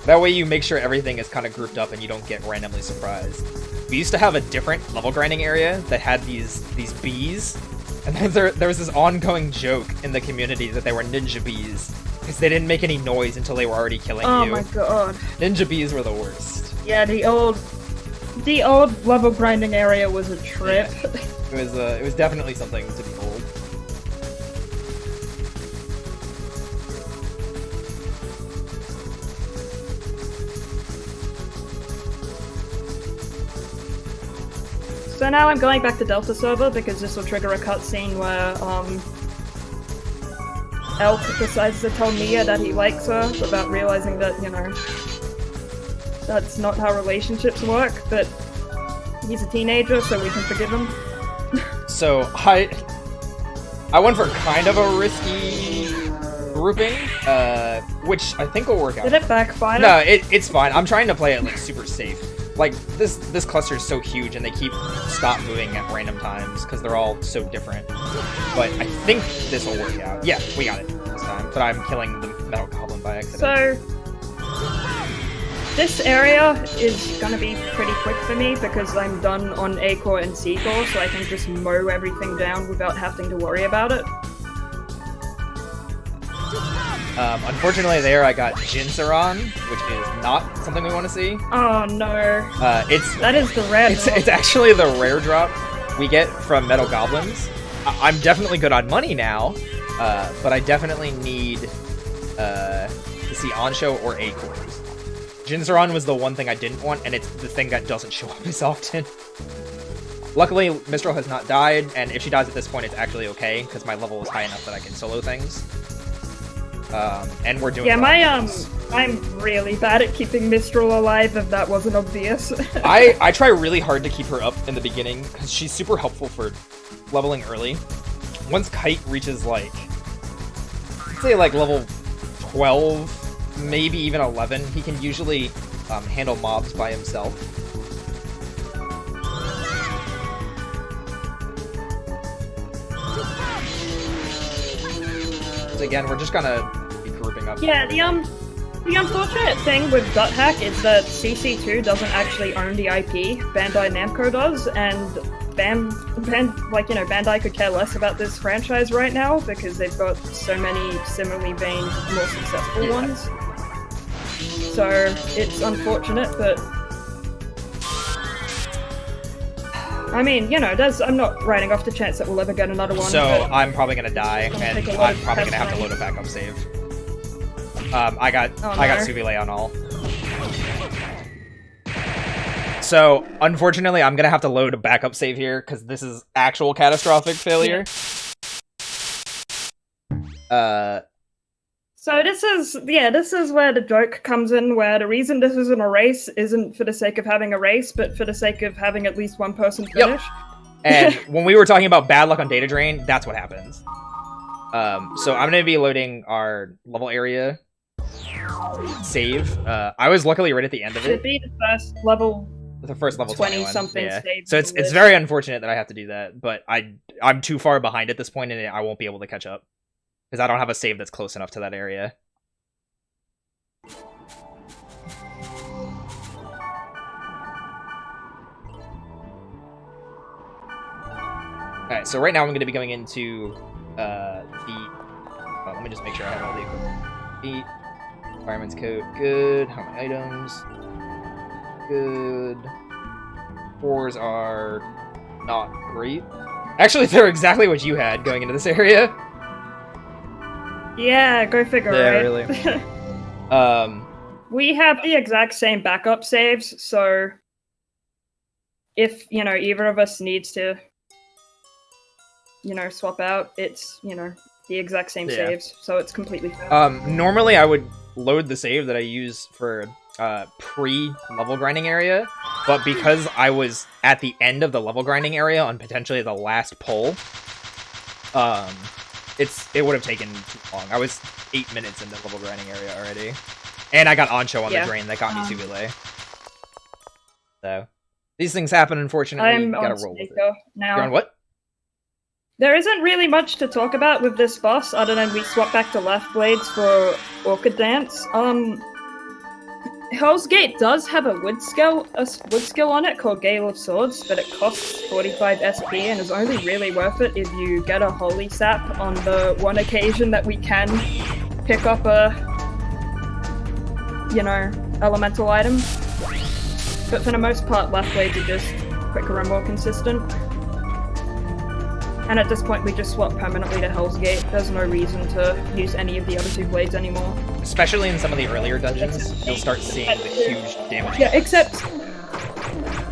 That way you make sure everything is kind of grouped up and you don't get randomly surprised. We used to have a different level grinding area that had these bees, and then there was this ongoing joke in the community that they were ninja bees because they didn't make any noise until they were already killing Oh you. my god. Ninja bees were the worst. Yeah, the old level grinding area was a trip. Yeah. It was definitely something to behold. So now I'm going back to Delta server because this will trigger a cutscene where Elk decides to tell Mia that he likes her without realizing that, you know, that's not how relationships work, but he's a teenager, so we can forgive him. So I went for kind of a risky grouping, which I think will work out. Did it backfire? No, it's fine. I'm trying to play it like super safe. Like this cluster is so huge, and they keep stop moving at random times because they're all so different. But I think this will work out. Yeah, we got it this time. But I'm killing the metal goblin by accident. So this area is gonna be pretty quick for me because I'm done on A core and C core, so I can just mow everything down without having to worry about it. Unfortunately, there I got Jinsaron, which is not something we want to see. Oh no. That is the red. It's actually the rare drop we get from metal goblins. I'm definitely good on money now, but I definitely need to see Ansho or Acorns. Jinzaron was the one thing I didn't want, and it's the thing that doesn't show up as often. Luckily, Mistral has not died, and if she dies at this point, it's actually okay, because my level is high enough that I can solo things. And we're doing I'm really bad at keeping Mistral alive, if that wasn't obvious. I try really hard to keep her up in the beginning, because she's super helpful for leveling early. Once Kite reaches, like, let's say, like, level 12, maybe even 11, he can usually handle mobs by himself. So again, we're just gonna be grouping up. Yeah, the unfortunate thing with Dot Hack is that CC2 doesn't actually own the IP. Bandai Namco does, and Bandai could care less about this franchise right now because they've got so many similarly veined, more successful ones. So it's unfortunate, but I mean, I'm not writing off the chance that we'll ever get another one. So I'm probably gonna die, and I'm probably gonna have to load a backup save. I got Suvile on all. So unfortunately, I'm gonna have to load a backup save here because this is actual catastrophic failure. So this is where the joke comes in, where the reason this isn't a race isn't for the sake of having a race, but for the sake of having at least one person finish. Yep. And when we were talking about bad luck on data drain, that's what happens. So I'm going to be loading our level area save. I was luckily right at the end of it. Should be the first level 20 something save. So it's very unfortunate that I have to do that, but I'm too far behind at this point, and I won't be able to catch up. Because I don't have a save that's close enough to that area. Alright, so right now I'm going to be going into let me just make sure I have all the equipment. Fireman's coat, good. How many items? Good. Fours are not great. Actually, they're exactly what you had going into this area. Yeah, go figure, right? Really. We have the exact same backup saves, so if, either of us needs to, swap out, it's, the exact same saves, so it's completely fair. Normally I would load the save that I use for pre-level grinding area, but because I was at the end of the level grinding area on potentially the last pull, it would have taken too long. I was 8 minutes in the level grinding area already. And I got Ansho on the drain that got me Suvile. So, these things happen, unfortunately. I'm you gotta on roll with it. now. You're on what? There isn't really much to talk about with this boss, other than we swap back to left blades for Orchid Dance. Hell's Gate does have a wood skill on it called Gale of Swords, but it costs 45 SP and is only really worth it if you get a Holy Sap on the one occasion that we can pick up a, elemental item. But for the most part, left blades are just quicker and more consistent. And at this point, we just swap permanently to Hell's Gate. There's no reason to use any of the other two blades anymore. Especially in some of the earlier dungeons, you'll start seeing the huge damage. Yeah, except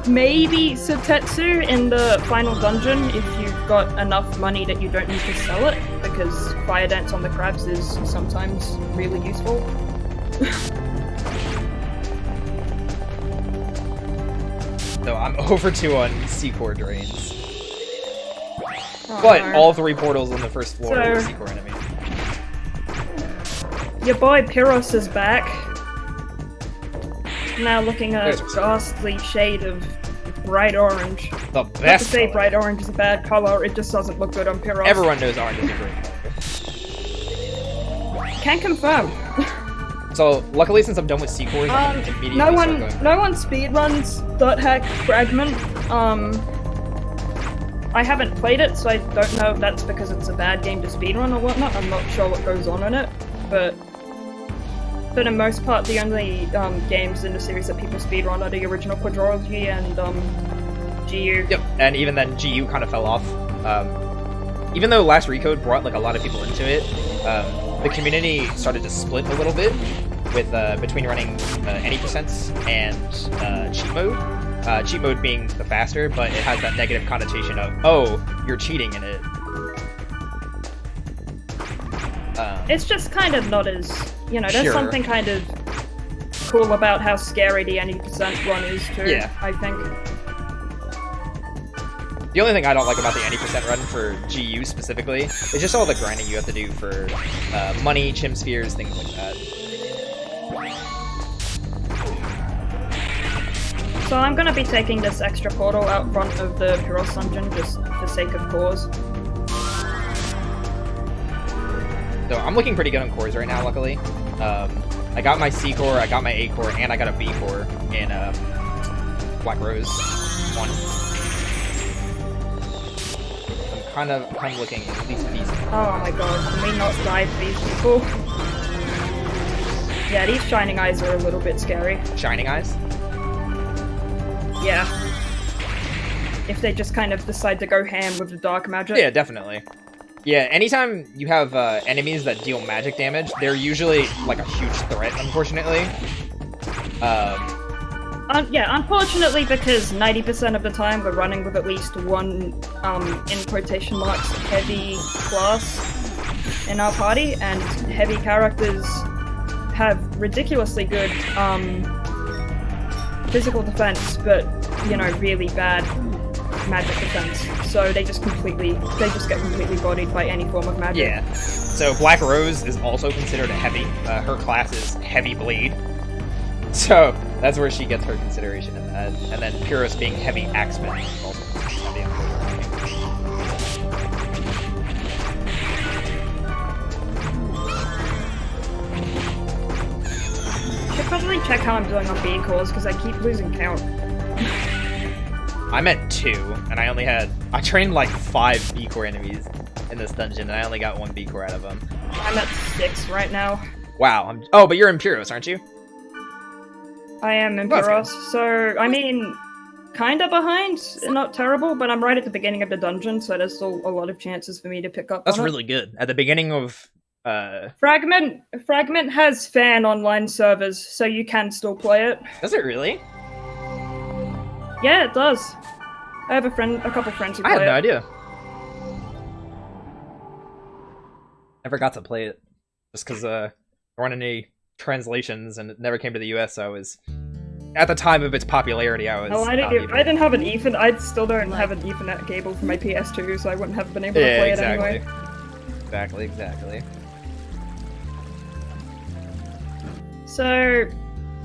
maybe Sutetsu in the final dungeon if you've got enough money that you don't need to sell it, because Fire Dance on the crabs is sometimes really useful. So I'm over 2 on C-Core drains. But all 3 portals on the first floor are C-Core enemy. Your boy Puros is back. Now looking at a ghastly shade of bright orange. The best. Not to say bright orange is a bad color, it just doesn't look good on Puros. Everyone knows orange is a great color. Can confirm. So luckily, since I'm done with C-Cores, I can immediately no one speedruns Dot Hack Fragment. I haven't played it, so I don't know if that's because it's a bad game to speedrun or whatnot. I'm not sure what goes on in it, but for the most part, the only games in the series that people speedrun are the original Quadrilogy and GU. Yep, and even then, GU kind of fell off. even though Last Recode brought like a lot of people into it, the community started to split a little bit with between running any percents and cheat mode. Cheat mode being the faster, but it has that negative connotation of, oh, you're cheating in it. It's just kind of not as, you know, there's Sure. something kind of cool about how scary the 80% run is too, Yeah. I think. The only thing I don't like about the 80% run for GU specifically is just all the grinding you have to do for money, chim spheres, things like that. So I'm gonna be taking this extra portal out front of the Puros dungeon just for sake of cause. So I'm looking pretty good on cores right now, luckily. I got my C core, I got my A core, and I got a B core in Black Rose 1. I'm kind of looking at least decent. Oh my god, can we not die to these people? Yeah, these shining eyes are a little bit scary. Shining Eyes? Yeah. If they just kind of decide to go ham with the dark magic. Yeah, definitely. Yeah, anytime you have enemies that deal magic damage, they're usually like a huge threat, unfortunately. Yeah, unfortunately, because 90% of the time we're running with at least one, in quotation marks, heavy class in our party, and heavy characters have ridiculously good, physical defense, but, you know, really bad magic defense. So they just get completely bodied by any form of magic. Yeah. So Black Rose is also considered a heavy. Her class is Heavy Blade. So that's where she gets her consideration in that. And then Puros being Heavy Axeman is also heavy, Should probably check how I'm doing on B cores, because I keep losing count. I'm at 2, and I trained like 5 B core enemies in this dungeon, and I only got 1 B core out of them. I'm at 6 right now. Wow. Oh, but you're in Puros, aren't you? I am in Well, that's Puros, so, I mean, kinda behind, not terrible, but I'm right at the beginning of the dungeon, so there's still a lot of chances for me to pick up That's on really good. At the beginning of Fragment has fan online servers, so you can still play it. does it really? Yeah, it does. I have a couple friends who I play had no it. idea. Never got to play it just because there weren't any translations and it never came to the US. So I was, at the time of its popularity, I was. Oh, I not didn't even- have an Ethernet. I still don't have an Ethernet cable for my PS2, so I wouldn't have been able to Yeah, play exactly. it anyway. Exactly. So,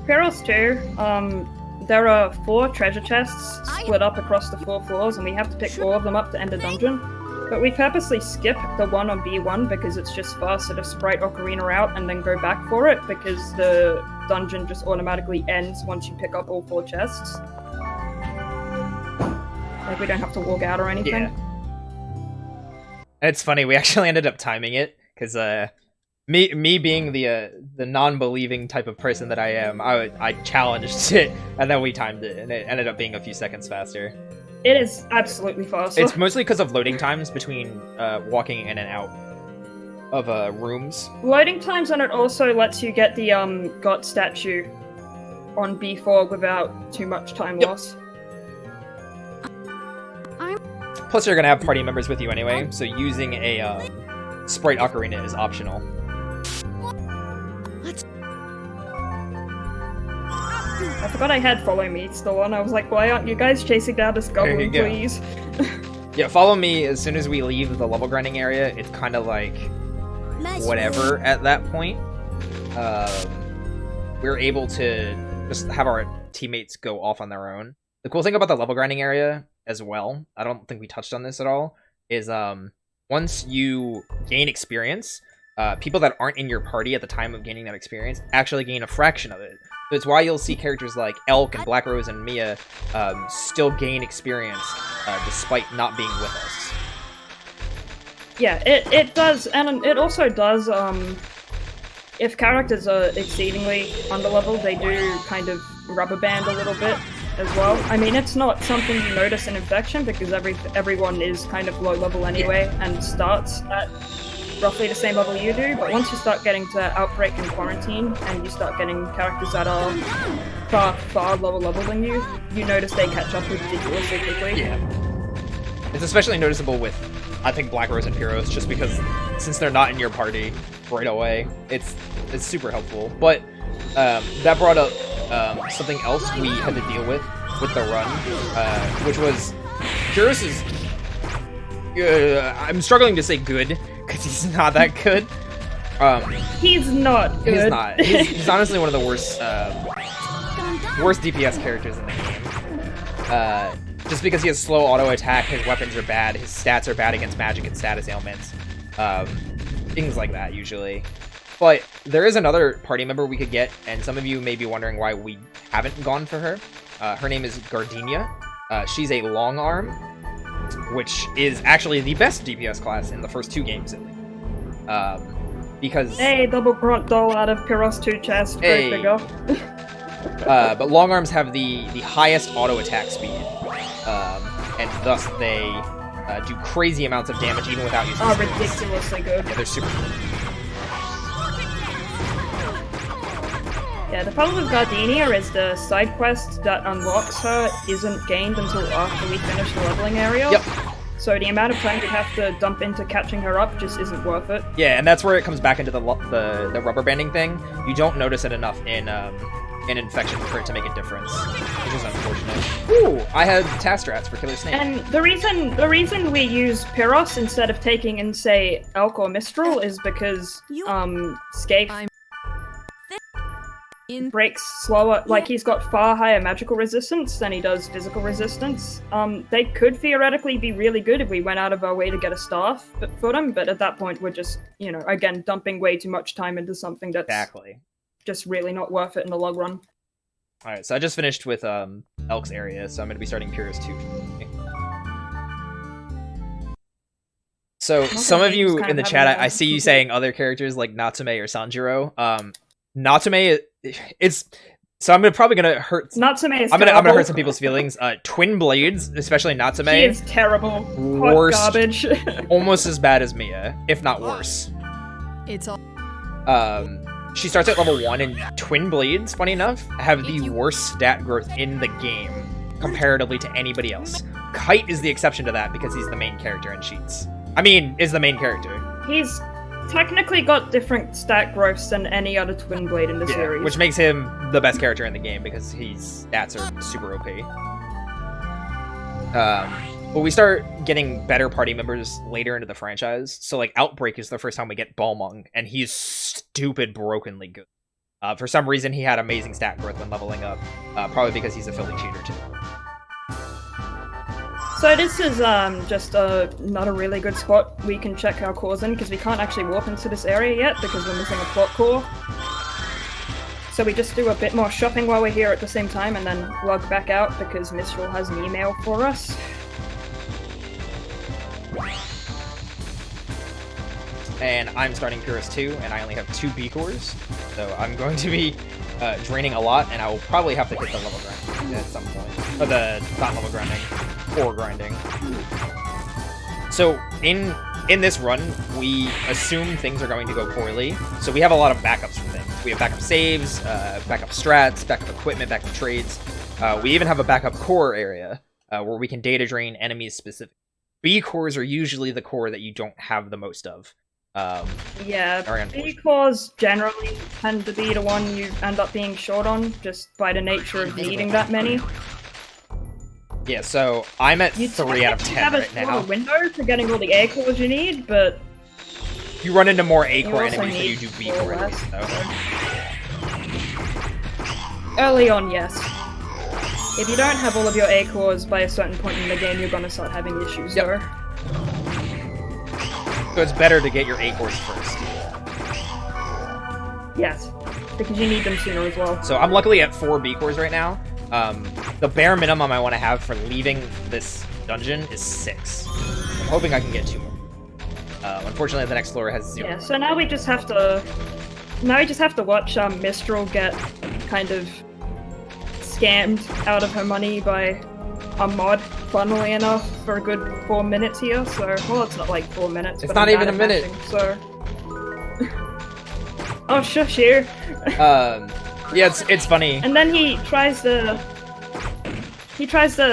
Puros 2, there are 4 treasure chests split up across the 4 floors, and we have to pick all of them up to end a dungeon. But we purposely skip the one on B1 because it's just faster to sprite Ocarina out and then go back for it, because the dungeon just automatically ends once you pick up all 4 chests. Like, we don't have to walk out or anything. Yeah. And it's funny, we actually ended up timing it, because me being the non-believing type of person that I am, I challenged it, and then we timed it, and it ended up being a few seconds faster. It is absolutely faster. It's mostly because of loading times between walking in and out of rooms. Loading times, and it also lets you get the God statue on B4 without too much time Yep. loss. Plus, you're gonna have party members with you anyway, so using a sprite ocarina is optional. I forgot I had Follow Me still on. I was like, why aren't you guys chasing down this There you goblin, go. please? Yeah, follow me as soon as we leave the level grinding area. It's kind of like whatever at that point. We're able to just have our teammates go off on their own. The cool thing about the level grinding area as well, I don't think we touched on this at all, is once you gain experience, people that aren't in your party at the time of gaining that experience actually gain a fraction of it. So it's why you'll see characters like Elk and Black Rose and Mia still gain experience despite not being with us. Yeah, it does, and it also does, if characters are exceedingly underleveled, they do kind of rubber band a little bit. as well. I mean, it's not something you notice in Infection because everyone is kind of low level anyway and starts at roughly the same level you do, but once you start getting to Outbreak and Quarantine and you start getting characters that are far lower level than you, you notice they catch up ridiculously quickly. Yeah. It's especially noticeable with, I think, Black Rose and Puros, just because since they're not in your party right away, it's super helpful. But that brought up something else we had to deal with the run, which was Puros is. I'm struggling to say good because he's not that good. He's not good. He's not. He's honestly one of the worst DPS characters in the game. Just because he has slow auto attack, his weapons are bad, his stats are bad against magic and status ailments, things like that usually. But there is another party member we could get, and some of you may be wondering why we haven't gone for her. Her name is Gardenia. She's a long arm, which is actually the best DPS class in the first 2 games at least. Because hey, double grunt doll out of Puros 2 chest. Hey. Great figure. But long arms have the highest auto attack speed, and thus they do crazy amounts of damage even without using skills. Ridiculously good. Yeah, they're super good. Yeah, the problem with Gardenia is the side quest that unlocks her isn't gained until after we finish the leveling area. Yep. So the amount of time we have to dump into catching her up just isn't worth it. Yeah, and that's where it comes back into the rubber banding thing. You don't notice it enough in Infection for it to make a difference, which is unfortunate. Ooh, I had task strats for Killer Snake. And the reason we use Puros instead of taking in, say, Elk or Mistral is because Skeith breaks slower. Like, he's got far higher magical resistance than he does physical resistance. They could theoretically be really good if we went out of our way to get a staff for them, but at that point we're just, again, dumping way too much time into something that's Exactly. just really not worth it in the long run. Alright, so I just finished with Elk's area, so I'm going to be starting Puros 2. So, some of you in the chat, I see you saying other characters like Natsume or Sanjiro. Natsume, so I'm probably gonna hurt. Natsume is I'm gonna hurt some terrible. people's feelings. Twin Blades, especially Natsume, She is terrible. Hot worst, garbage. almost as bad as Mia, if not worse. It's all. She starts at level 1, and Twin Blades, funny enough, have the worst stat growth in the game comparatively to anybody else. Kite is the exception to that because he's the main character in Sheets. I mean, is the main character. He's technically got different stat growths than any other Twin Blade in the series. Which makes him the best character in the game because his stats are super OP. But we start getting better party members later into the franchise. So, like, Outbreak is the first time we get Balmung, and he's stupid brokenly good. For some reason, he had amazing stat growth when leveling up. Probably because he's a Philly cheater, too. So this is just not a really good spot we can check our cores in, because we can't actually warp into this area yet because we're missing a plot core. So we just do a bit more shopping while we're here at the same time and then log back out because Mistral has an email for us. And I'm starting Puros 2, and I only have 2 B cores, so I'm going to be draining a lot, and I will probably have to hit the level grind at some point. Or the not level grinding, core grinding. So in this run, we assume things are going to go poorly, so we have a lot of backups for things. We have backup saves, backup strats, backup equipment, backup trades. We even have a backup core area where we can data drain enemies specific. B cores are usually the core that you don't have the most of. Yeah, B cores generally tend to be the one you end up being short on, just by the nature of needing that many. Yeah, so I'm at 3 out of 10 right now. You have a window for getting all the A cores you need, but you run into more A you core also enemies than you need do B four core less, enemies, though. early on, yes. If you don't have all of your A cores by a certain point in the game, you're gonna start having issues, though. So it's better to get your A cores first. Yes, because you need them sooner as well. So I'm luckily at 4 B cores right now. The bare minimum I want to have for leaving this dungeon is 6. I'm hoping I can get 2 more. Unfortunately, the next floor has 0. Yeah, so now we just have to... watch Mistral get kind of scammed out of her money by a mod, funnily enough, for a good 4 minutes here. So, well, it's not like 4 minutes. It's but not I'm even bad a at minute. matching, so. Oh, shush you. Yeah, it's funny. And then he tries to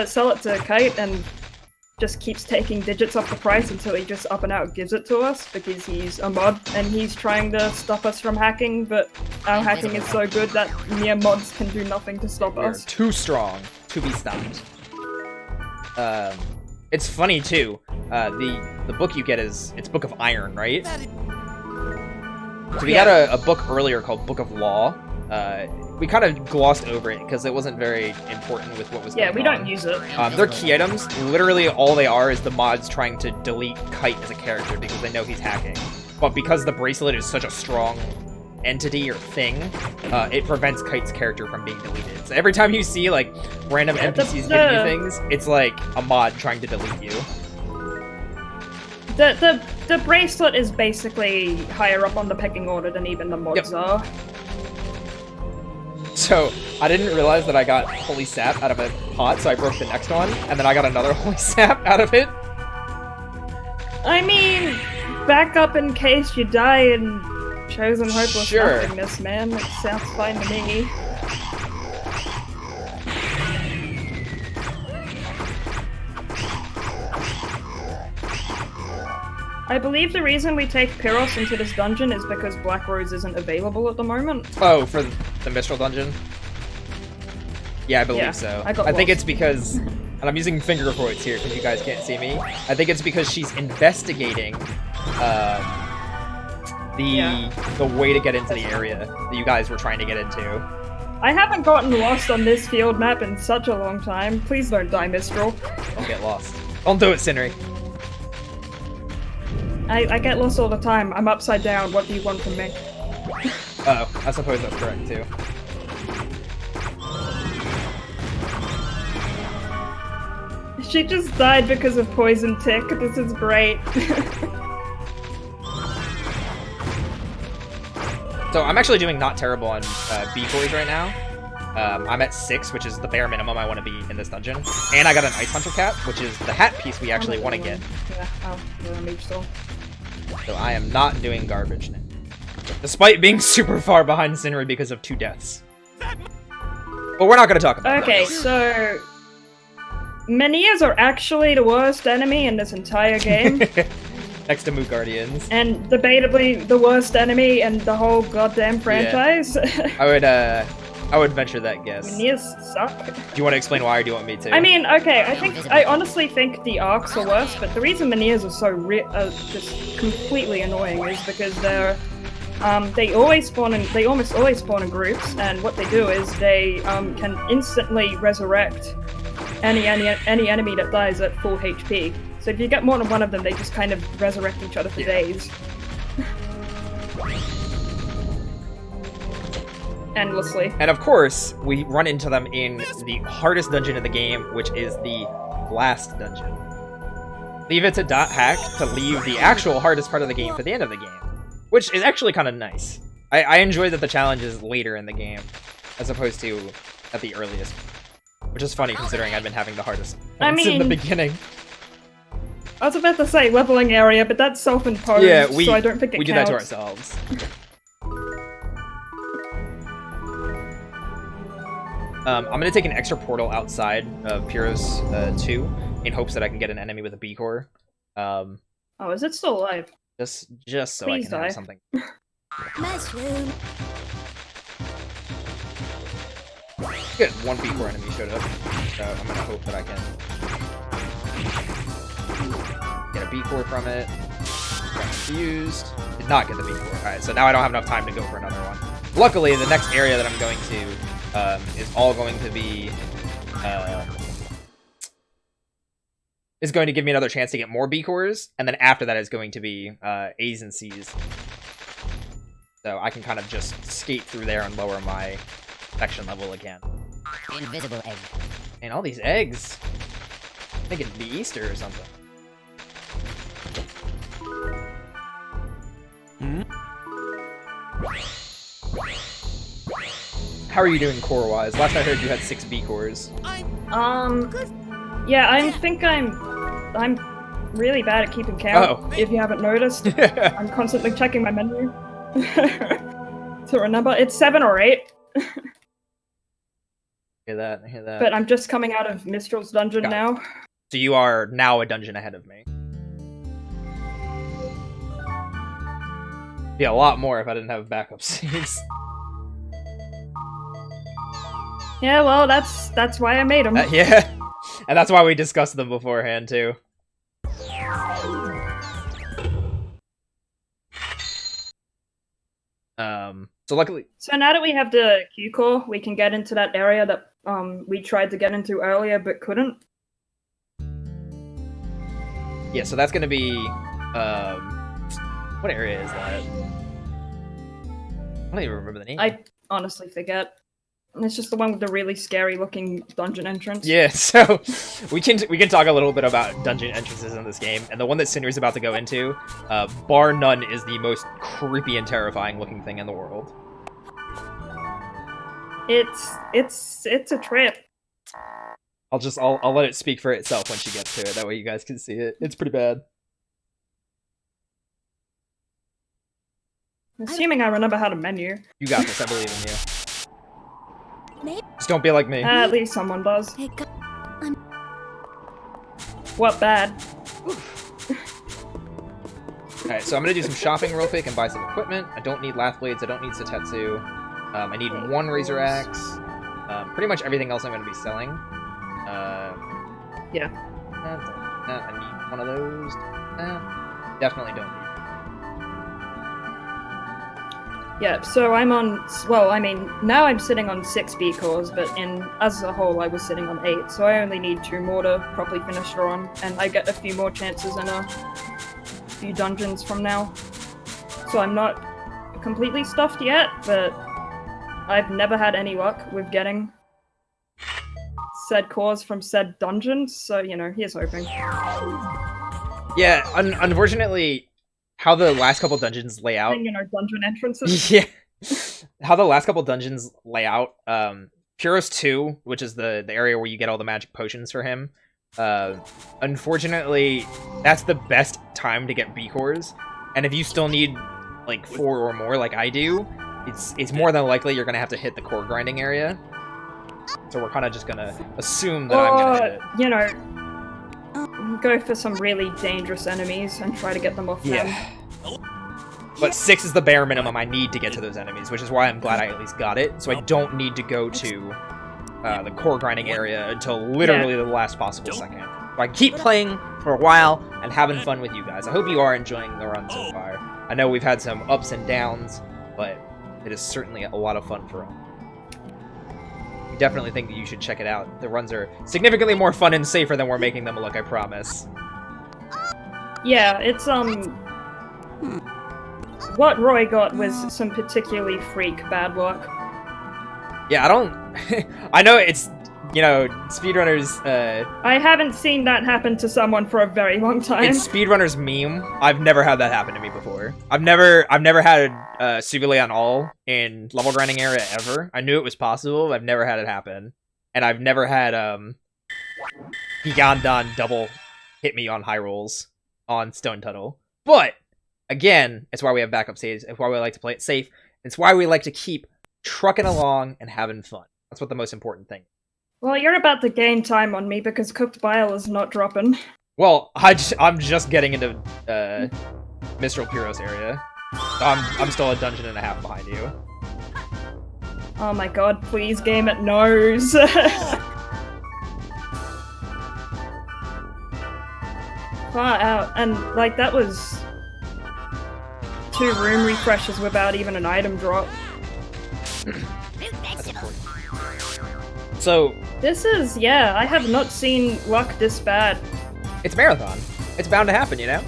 sell it to Kite and just keeps taking digits off the price until he just up and out gives it to us because he's a mod and he's trying to stop us from hacking, but our hacking is so good that mere mods can do nothing to stop We're us. too strong to be stopped. It's funny too. The book you get it's Book of Iron, right? So we got a book earlier called Book of Law. We kind of glossed over it because it wasn't very important with what was going on. Yeah, we don't use it. They're key items. Literally all they are is the mods trying to delete Kite as a character because they know he's hacking. But because the bracelet is such a strong entity or thing, it prevents Kite's character from being deleted. So every time you see like random NPCs giving you things, it's like a mod trying to delete you. The bracelet is basically higher up on the pecking order than even the mods are. So, I didn't realize that I got Holy Sap out of a pot, so I broke the next one, and then I got another Holy Sap out of it. I mean, back up in case you die in Chosen Hopeless Sure. Nothingness, man. It sounds fine to me. I believe the reason we take Puros into this dungeon is because Black Rose isn't available at the moment. Oh, for the Mistral Dungeon? Yeah, I believe so. I got think lost. it's because, and I'm using finger quotes here because you guys can't see me. I think it's because she's investigating the way to get into the area that you guys were trying to get into. I haven't gotten lost on this field map in such a long time. Please don't die, Mistral. Don't get lost. Don't do it, Synrey. I get lost all the time. I'm upside down. What do you want from me? Oh, I suppose that's correct too. She just died because of poison tick. This is great. So I'm actually doing not terrible on B-Boys right now. I'm at 6, which is the bare minimum I want to be in this dungeon. And I got an Ice Hunter cap, which is the hat piece we actually want to get. Yeah, the mage still. So I am not doing garbage now. Despite being super far behind Synrey because of 2 deaths. But we're not going to talk about Okay, so... Menias are actually the worst enemy in this entire game. that. Next to Moot Guardians. And debatably the worst enemy in the whole goddamn franchise. I would venture that guess. Do Menias suck. you want to explain why, or do you want me to? I mean, okay, I honestly think the arcs are worse, but the reason Menias are so just completely annoying is because they almost always spawn in groups, and what they do is they can instantly resurrect any enemy that dies at full HP. So if you get more than one of them, they just kind of resurrect each other for days. Endlessly. And of course, we run into them in the hardest dungeon in the game, which is the last dungeon. Leave it to .hack to leave the actual hardest part of the game for the end of the game, which is actually kind of nice. I enjoy that the challenge is later in the game, as opposed to at the earliest, which is funny considering I've been having the hardest ones in the beginning. I was about to say leveling area, but that's self-imposed, Yeah, so I don't think it we do counts. that to ourselves. I'm gonna take an extra portal outside of Puros 2 in hopes that I can get an enemy with a B core. Oh, is it still alive? Just so Please I can die. have something. Mushroom. Good, 1 B core enemy showed up, so I'm gonna hope that I can get a B core from it. Got confused. Did not get the B core. Alright, so now I don't have enough time to go for another one. Luckily, the next area that I'm going to is all going to be is going to give me another chance to get more B cores, and then after that is going to be A's and C's. So I can kind of just skate through there and lower my section level again. Invisible egg. And all these eggs. I think it'd be Easter or something. How are you doing core-wise? Last I heard you had 6 B cores. Yeah, I think I'm really bad at keeping count. Oh. If you haven't noticed, I'm constantly checking my menu to remember. It's 7 or 8. Hear that? I hear that. But I'm just coming out of Mistral's dungeon Got it. now. So you are now a dungeon ahead of me. Yeah, a lot more if I didn't have backup scenes. Yeah, well, that's why I made them. Yeah, and that's why we discussed them beforehand too. So luckily. So now that we have the Q core, we can get into that area that we tried to get into earlier but couldn't. Yeah, so that's gonna be what area is that? I don't even remember the name. I honestly forget. It's just the one with the really scary looking dungeon entrance. Yeah, so we can talk a little bit about dungeon entrances in this game, and the one that Synrey's about to go into, bar none, is the most creepy and terrifying looking thing in the world. It's a trip. I'll let it speak for itself when she gets to it. That way you guys can see it. It's pretty bad. Assuming I remember how to menu. You got this. I believe in you. Maybe. Just don't be like me. At least someone does. Hey, What bad? Alright, so I'm gonna do some shopping real quick and buy some equipment. I don't need lath blades. I don't need Satetsu. I need 1 razor axe. Pretty much everything else I'm gonna be selling. Yeah. I need one of those. Definitely don't need. Yeah, so I'm on, well, I mean, now I'm sitting on 6 B cores, but as a whole I was sitting on 8, so I only need 2 more to properly finish the run, and I get a few more chances in a few dungeons from now. So I'm not completely stuffed yet, but I've never had any luck with getting said cores from said dungeons, so, you know, here's hoping. Yeah, unfortunately, how the last couple dungeons lay out. You know, dungeon entrances. Yeah. How the last couple dungeons lay out. Puros 2, which is the area where you get all the magic potions for him. Unfortunately, that's the best time to get B cores. And if you still need like 4 or more, like I do, it's more than likely you're gonna have to hit the core grinding area. So we're kind of just gonna assume that I'm gonna hit it. You know, go for some really dangerous enemies and try to get them off them. But 6 is the bare minimum I need to get to those enemies, which is why I'm glad I at least got it. So I don't need to go to the core grinding area until literally the last possible second. So I can keep playing for a while and having fun with you guys. I hope you are enjoying the run so far. I know we've had some ups and downs, but it is certainly a lot of fun for us. I definitely think that you should check it out. The runs are significantly more fun and safer than we're making them look, I promise. Yeah, it's, what Roy got was some particularly freak bad luck. Yeah, I don't... I know it's, you know, speedrunners, I haven't seen that happen to someone for a very long time. It's speedrunners meme. I've never had that happen to me before. I've never had Suvile on all in level grinding area ever. I knew it was possible, but I've never had it happen. And I've never had, Gigandan double hit me on high rolls on Stone Tuttle. But, again, it's why we have backup saves. It's why we like to play it safe. It's why we like to keep trucking along and having fun. That's what the most important thing. Well, you're about to gain time on me because Cooked Bile is not dropping. Well, I'm just getting into Mistral Puros area. So I'm still a dungeon and a half behind you. Oh my god, please game it knows. Far out, and like that was 2 room refreshes without even an item drop. That's important. So This is, yeah, I have not seen luck this bad. it's marathon. It's bound to happen, you know?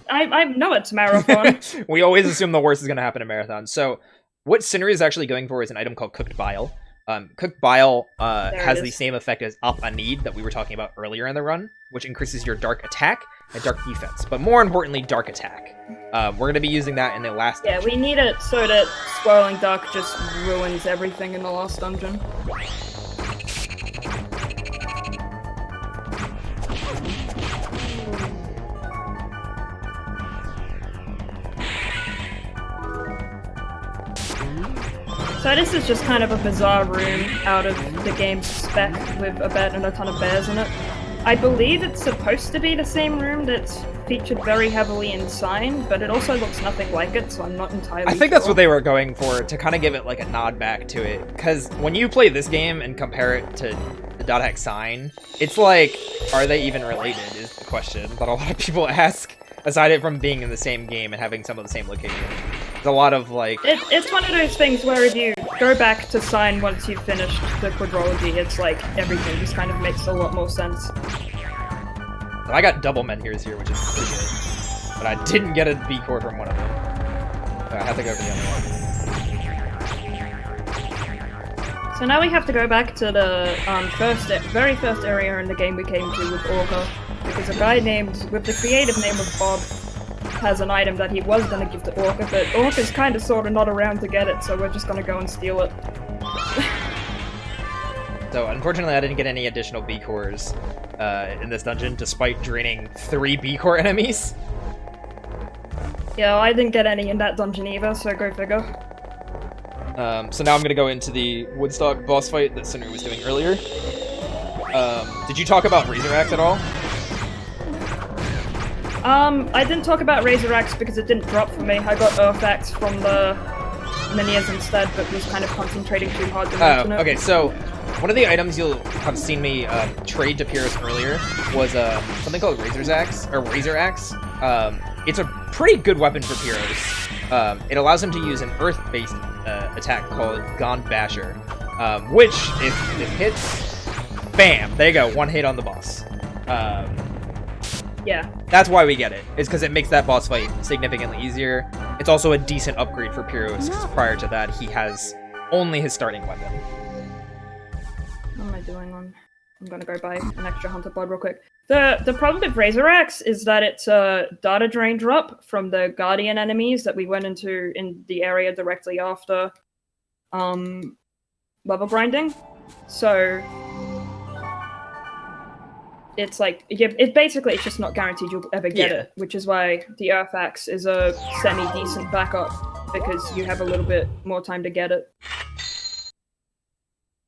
I know it's marathon. We always assume the worst is going to happen in marathon. So what Synrey is actually going for is an item called Cooked Bile, Cooked Bile There has it the is. same effect as Up a Need that we were talking about earlier in the run, which increases your dark attack and dark defense, but more importantly, dark attack. We're going to be using that in the last Yeah, dungeon. we need it so that Swirling Dark just ruins everything in the last dungeon. So this is just kind of a bizarre room out of the game's spec with a bed and a ton of bears in it. I believe it's supposed to be the same room that's featured very heavily in Sign, but it also looks nothing like it, so I'm not entirely I think that's sure. what they were going for, to kind of give it like a nod back to it. Because when you play this game and compare it to the Dot Hack Sign, it's like, are they even related is the question that a lot of people ask, aside from being in the same game and having some of the same locations. There's a lot of like... It's one of those things where if you go back to Sign once you've finished the quadrology, it's like everything just kind of makes a lot more sense. I got double menhirs here, which is pretty good. But I didn't get a B core from one of them. So I have to go for the other one. So now we have to go back to the very first area in the game we came to with Orca, because a guy with the creative name of Bob has an item that he was going to give to Orca, but Orca's kind of sort of not around to get it, so we're just going to go and steal it. So unfortunately I didn't get any additional B cores in this dungeon, despite draining 3 B core enemies. Yeah, I didn't get any in that dungeon either, so go figure. So now I'm gonna go into the Woodstock boss fight that Synrey was doing earlier. Did you talk about Razor Axe at all? I didn't talk about Razor Axe because it didn't drop for me. I got Earth Axe from the Minions instead, but was kind of concentrating too hard to mention it. Okay, so one of the items you'll have seen me trade to Puros earlier was something called Razor's Axe, or Razor Axe. It's a pretty good weapon for Puros. It allows him to use an earth-based attack called Gond Basher, which, if it hits, bam, there you go, one hit on the boss. Yeah. That's why we get it, is because it makes that boss fight significantly easier. It's also a decent upgrade for Puros, because prior to that, he has only his starting weapon. What am I doing on? I'm gonna go buy an extra Hunter Blood real quick. The problem with Razor Axe is that it's a data drain drop from the Guardian enemies that we went into in the area directly after level grinding. So it's like, it's basically, it's just not guaranteed you'll ever get it, which is why the Earth Axe is a semi-decent backup, because you have a little bit more time to get it.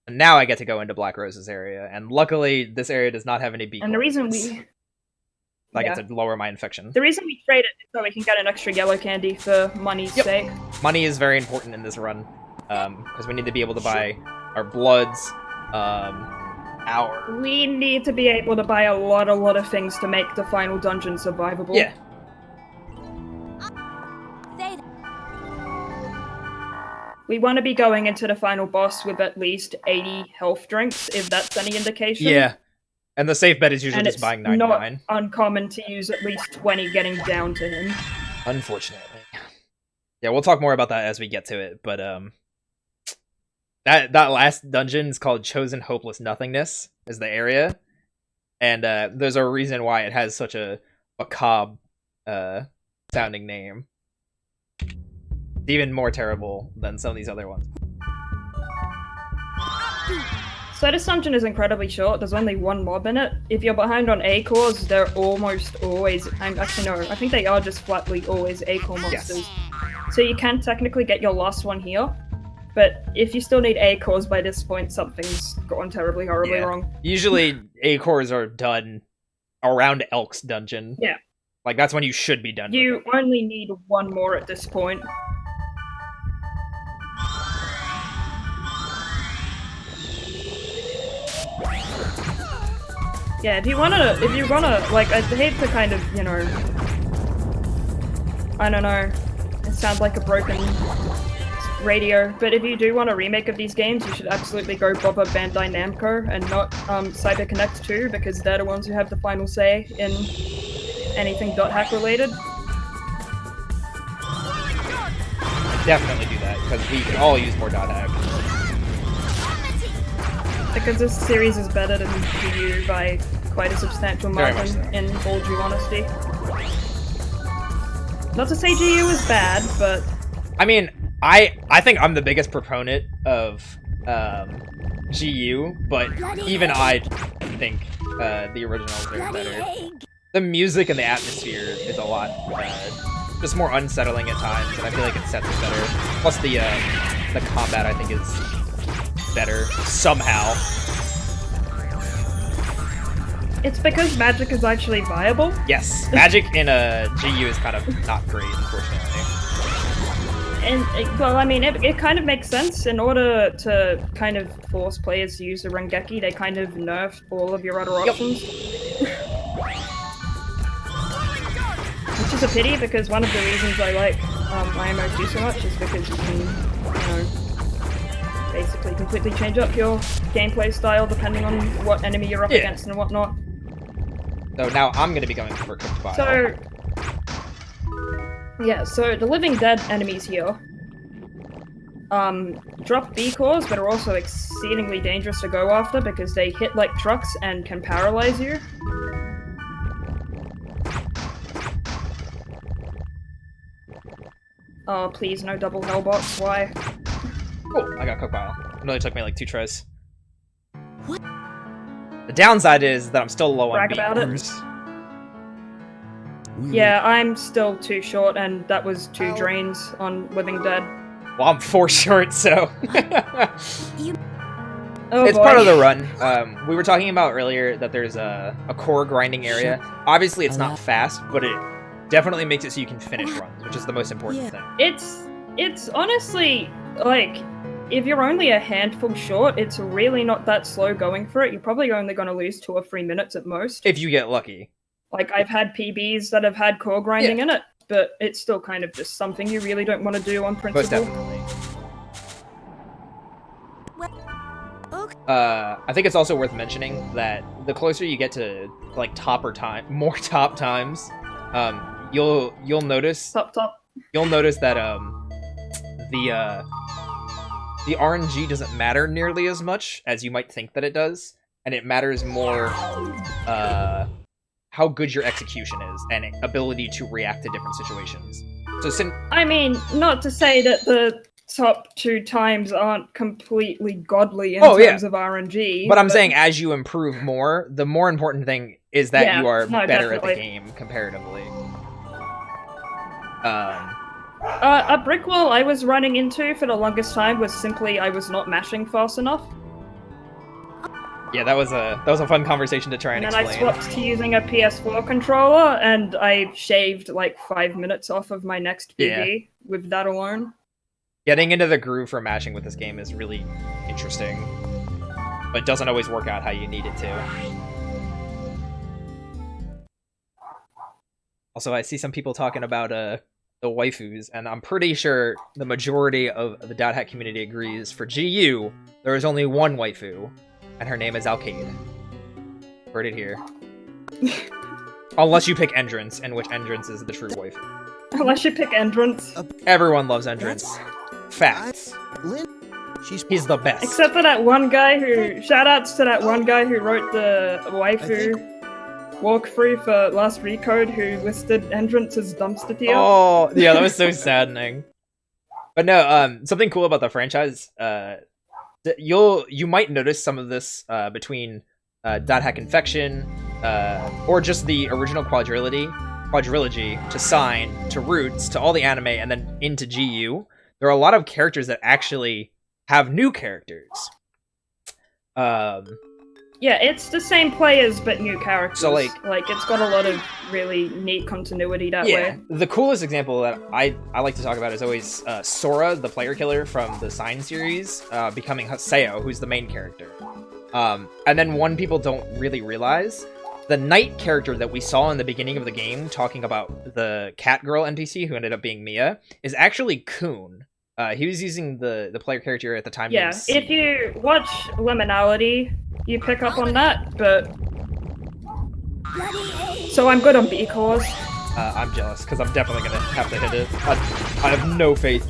And now I get to go into Black Rose's area, and luckily this area does not have any beacons. And the reason we... I get to lower my infection. The reason we trade it is so we can get an extra yellow candy for money's sake. Money is very important in this run, because we need to be able to buy our bloods, We need to be able to buy a lot of things to make the final dungeon survivable. Yeah. We want to be going into the final boss with at least 80 health drinks, if that's any indication. Yeah. And the safe bet is usually And just it's buying not 99. uncommon to use at least 20 getting down to him. Unfortunately. Yeah, we'll talk more about that as we get to it, but that last dungeon is called Chosen Hopeless Nothingness, is the area. And there's a reason why it has such a macabre sounding name. It's even more terrible than some of these other ones. So this dungeon is incredibly short. There's only one mob in it. If you're behind on A cores, they're almost always... Actually, no. I think they are just flatly always A core monsters. Yes. So you can technically get your last one here. But if you still need A cores by this point, something's gone terribly, horribly wrong. Usually A cores are done around Elk's dungeon. Yeah. Like, that's when you should be done. You only need one more at this point. Yeah, if you wanna, like, I hate to kind of, you know, I don't know, it sounds like a broken radio, but if you do want a remake of these games, you should absolutely go bother Bandai Namco and not CyberConnect 2, because they're the ones who have the final say in anything .hack related. Definitely do that, because we can all use more .hack. Because this series is better than GU by quite a substantial Very much margin, so. in all due honesty. Not to say GU is bad, but I mean, I think I'm the biggest proponent of GU, but even I think the originals are better. The music and the atmosphere is a lot just more unsettling at times, and I feel like it sets it better. Plus the combat I think is better somehow. it's because magic is actually viable. Yes, magic in a GU is kind of not great, unfortunately. And, well, I mean, it kind of makes sense. In order to kind of force players to use the Rengeki, they kind of nerfed all of your other options. Which is a pity, because one of the reasons I like IMO2 so much is because you can, you know, basically completely change up your gameplay style depending on what enemy you're up against and whatnot. So now I'm going to be going for cooked bile. So, yeah, so the Living Dead enemies here drop B cores, but are also exceedingly dangerous to go after because they hit like trucks and can paralyze you. Oh, please, no double hellbots, why? Oh, I got cooked bile. It only took me like 2 tries. What? The downside is that I'm still low on Brag beat about it. cores. Yeah, I'm still too short, and that was 2 drains on Living Dead. Well, I'm 4 short, so... Oh It's boy. part of the run. We were talking about earlier that there's a core grinding area. Obviously, it's not fast, but it definitely makes it so you can finish runs, which is the most important thing. It's honestly, like, if you're only a handful short, it's really not that slow going for it. You're probably only going to lose 2 or 3 minutes at most. If you get lucky. Like, I've had PBs that have had core grinding in it, but it's still kind of just something you really don't want to do on Most principle. definitely. I think it's also worth mentioning that the closer you get to like more top times, you'll notice Top. you'll notice that the RNG doesn't matter nearly as much as you might think that it does, and it matters more how good your execution is and ability to react to different situations. So I mean, not to say that the top 2 times aren't completely godly in terms of RNG. But I'm saying as you improve more, the more important thing is that you are better definitely. at the game comparatively. A brick wall I was running into for the longest time was simply I was not mashing fast enough. Yeah, that was a fun conversation to try and And then explain. I swapped to using a PS4 controller, and I shaved like 5 minutes off of my next PB with that alone. Getting into the groove for mashing with this game is really interesting, but doesn't always work out how you need it to. Also, I see some people talking about the waifus, and I'm pretty sure the majority of the Dot Hat community agrees for GU, there is only one waifu, and her name is Alcade. Heard it here. Unless you pick Entrance, in which Entrance is the true waifu. Unless you pick Entrance. Everyone loves Entrance. Facts. He's the best. Except for that one guy who... Shoutouts to that one guy who wrote the waifu walkthrough for Last Recode who listed Entrance as dumpster tier. Oh, yeah, that was so saddening. But no, something cool about the franchise, you might notice some of this between Dot Hack Infection, or just the original quadrilogy to Sign, to Roots, to all the anime, and then into GU. There are a lot of characters that actually have new characters. Yeah, it's the same players but new characters. So, like it's got a lot of really neat continuity that way. The coolest example that I like to talk about is always Sora, the player killer from the Sign series, becoming Haseo, who's the main character. And then one people don't really realize, the Knight character that we saw in the beginning of the game talking about the cat girl NPC who ended up being Mia is actually Kun. He was using the player character at the time. Yeah, if you watch Liminality, you pick up on that, but... So I'm good on B cores. I'm jealous, because I'm definitely going to have to hit it. I have no faith.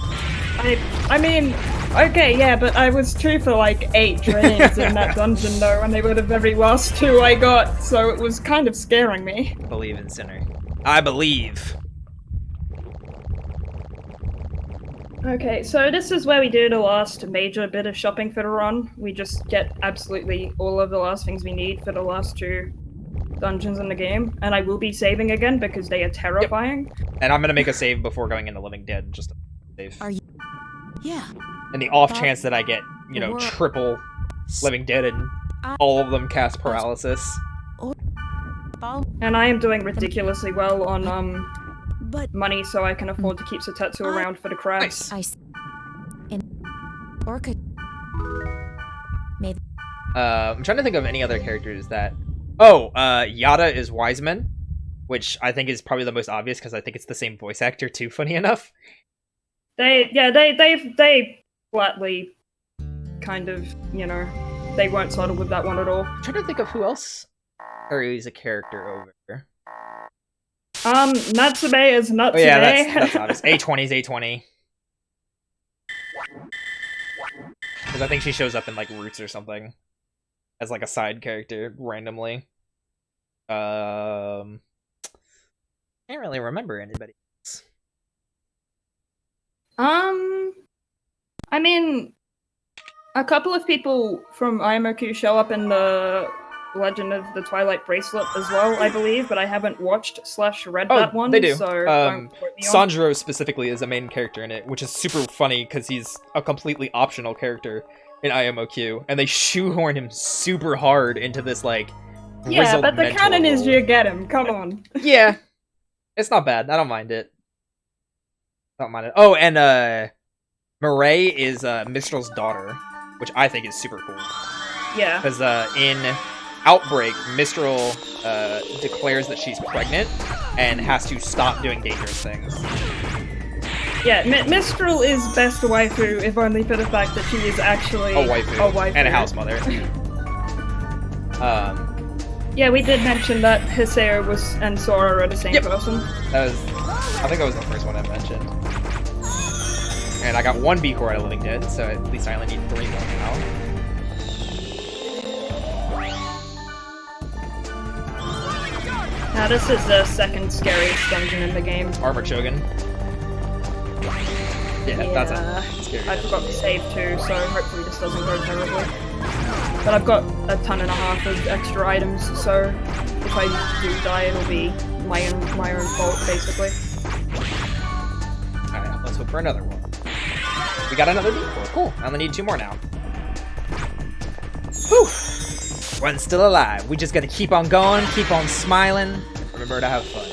I mean, Okay, yeah, but I was 2 for like 8 trainings in that dungeon though, and they were the very last 2 I got, so it was kind of scaring me. Believe in Synrey. I believe. Okay, so this is where we do the last major bit of shopping for the run. We just get absolutely all of the last things we need for the last 2 dungeons in the game, and I will be saving again because they are terrifying. Yep. And I'm gonna make a save before going into Living Dead, just to save. Are you? Yeah. In the off chance that I get, you know, triple Living Dead and all of them cast paralysis. And I am doing ridiculously well on But money, so I can afford to keep Satetsu around for the crabs. Nice. Or could maybe. I'm trying to think of any other characters that. Oh, Yada is Wiseman, which I think is probably the most obvious because I think it's the same voice actor too. Funny enough. They flatly kind of, you know, they won't settle with that one at all. I'm trying to think of who else carries a character over. Natsume is Natsume. Oh yeah, that's obvious. A20 is A20. Because I think she shows up in like Roots or something as like a side character randomly. Can't really remember anybody else. I mean, a couple of people from IMOQ show up in the Legend of the Twilight Bracelet as well, I believe, but I haven't watched / read that one. They do. So don't quote me on. Sanjiro specifically is a main character in it, which is super funny because he's a completely optional character in IMOQ, and they shoehorn him super hard into this like. Yeah, but the mental canon is role. you get him. Come on. Yeah, it's not bad. I don't mind it. Don't mind it. Oh, and Mireille is Mistral's daughter, which I think is super cool. Yeah. Because in Outbreak, Mistral declares that she's pregnant and has to stop doing dangerous things. Yeah, Mistral is best waifu, if only for the fact that she is actually A waifu. And a house mother. Yeah, we did mention that Hiseo and Sora are the same person. I think that was the first one I mentioned. And I got 1 B core out of Living Dead, so at least I only need 3 more now. Now this is the second scariest dungeon in the game. Armor Chogan. Yeah, that's a scary. I forgot to save too, so hopefully this doesn't go terribly. But I've got a ton and a half of extra items, so if I do die, it'll be my own fault, basically. Alright, let's hope for another one. We got another D4. Cool. I only need 2 more now. Whew! One's still alive. We just gotta keep on going, keep on smiling. Remember to have fun.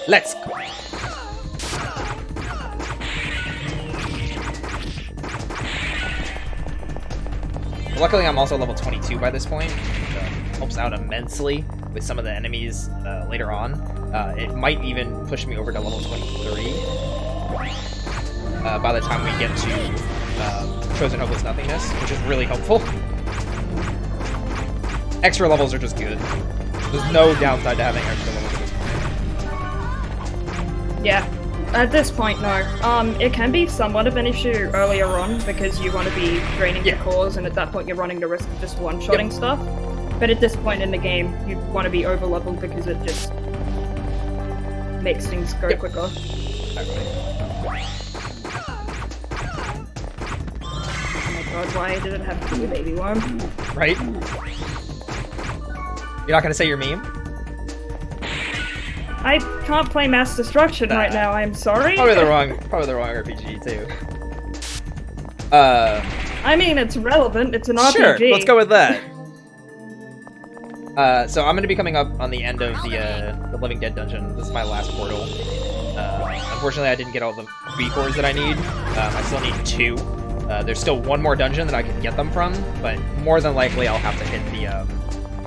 Let's go. Luckily, I'm also level 22 by this point, which helps out immensely with some of the enemies later on. It might even push me over to level 23 by the time we get to Chosen Hopeless Nothingness, which is really helpful. Extra levels are just good. There's no downside to having extra levels at this point. Yeah. At this point, no. It can be somewhat of an issue earlier on because you want to be draining your cores, and at that point you're running the risk of just one-shotting stuff. But at this point in the game, you want to be over-leveled because it just makes things go quicker. Oh my god, why did it have to be a baby worm? Right? You're not gonna say your meme? I can't play Mass Destruction right now, I'm sorry. Probably the wrong RPG too. I mean, it's relevant, it's an RPG. Sure, let's go with that. So I'm gonna be coming up on the end of the Living Dead dungeon. This is my last portal. Unfortunately, I didn't get all the B cores that I need. I still need 2. There's still 1 more dungeon that I can get them from, but more than likely I'll have to hit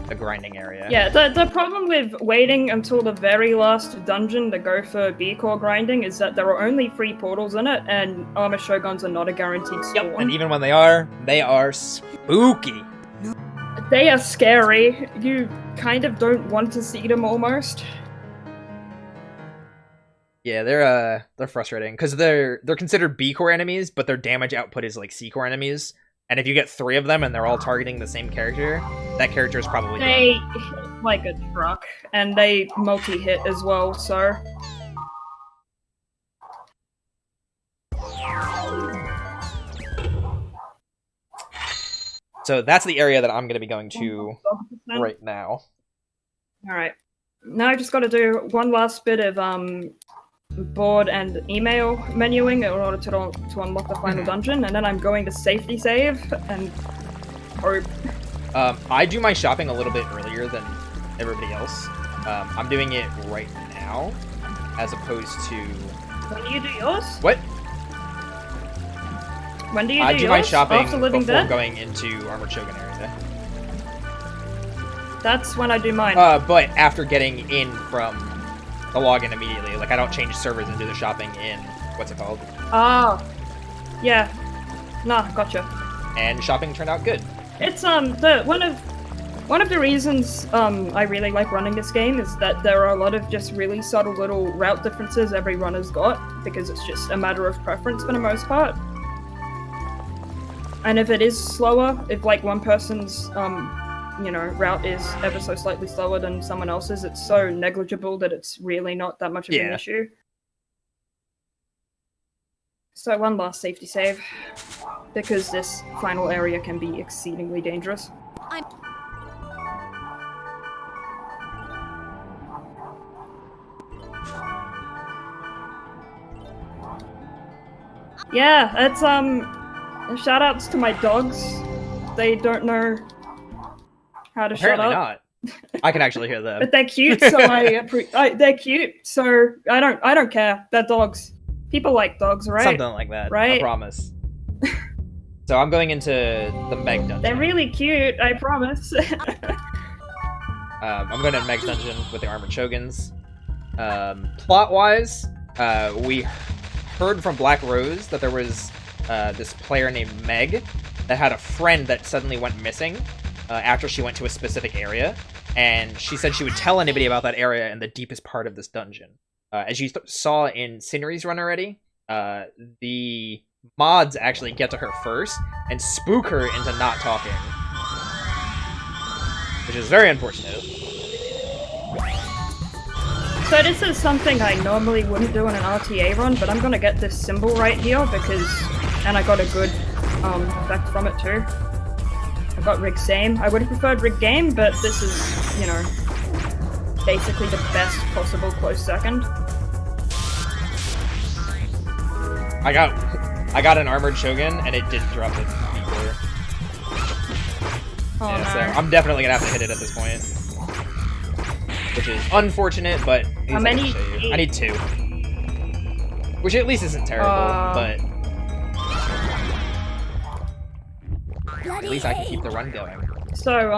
the grinding area. Yeah, the problem with waiting until the very last dungeon to go for B-core grinding is that there are only 3 portals in it, and armor shoguns are not a guaranteed spawn. Yep, and even when they are spooky. They are scary. You kind of don't want to see them almost. Yeah, they're frustrating because they're considered B core enemies, but their damage output is like C core enemies. And if you get 3 of them and they're all targeting the same character, that character is probably dead. They hit like a truck, and they multi-hit as well, so... So that's the area that I'm going to be going to right now. Alright. Now I just got to do one last bit of board and email menuing in order to unlock the final dungeon, and then I'm going to safety save and hope. I do my shopping a little bit earlier than everybody else. I'm doing it right now, as opposed to... When do you do yours? What? When do you do I yours? do my shopping After Living before Dead? going into Armored Shogun area. That's when I do mine. But after getting in from the login immediately, like I don't change servers and do the shopping in what's it called? Oh, yeah. Nah, gotcha. And shopping turned out good. It's one of the reasons I really like running this game is that there are a lot of just really subtle little route differences every runner's got, because it's just a matter of preference for the most part. And if it is slower, if like one person's route is ever so slightly slower than someone else's, it's so negligible that it's really not that much of an issue. So one last safety save, because this final area can be exceedingly dangerous. Yeah, it's shoutouts to my dogs. They don't know how to Apparently shut up. not. I can actually hear them. But they're cute, so they're cute, so I don't care. They're dogs. People like dogs, right? Something like that. Right? I promise. So I'm going into the Meg dungeon. They're really cute, I promise. I'm going to Meg's dungeon with the Armored Shoguns. Plot-wise, we heard from Black Rose that there was this player named Meg that had a friend that suddenly went missing after she went to a specific area, and she said she would tell anybody about that area in the deepest part of this dungeon. As you saw in Synrey's run already, the mods actually get to her first and spook her into not talking, which is very unfortunate. So this is something I normally wouldn't do in an RTA run, but I'm gonna get this symbol right here and I got a good effect from it too. I got rig same. I would have preferred rig game, but this is, basically the best possible close second. I got an Armored Shogun and it didn't drop it before. Oh, yeah, no. so I'm definitely gonna have to hit it at this point. Which is unfortunate, but How many? I need 2. Which at least isn't terrible, but at least I can keep the run going. So,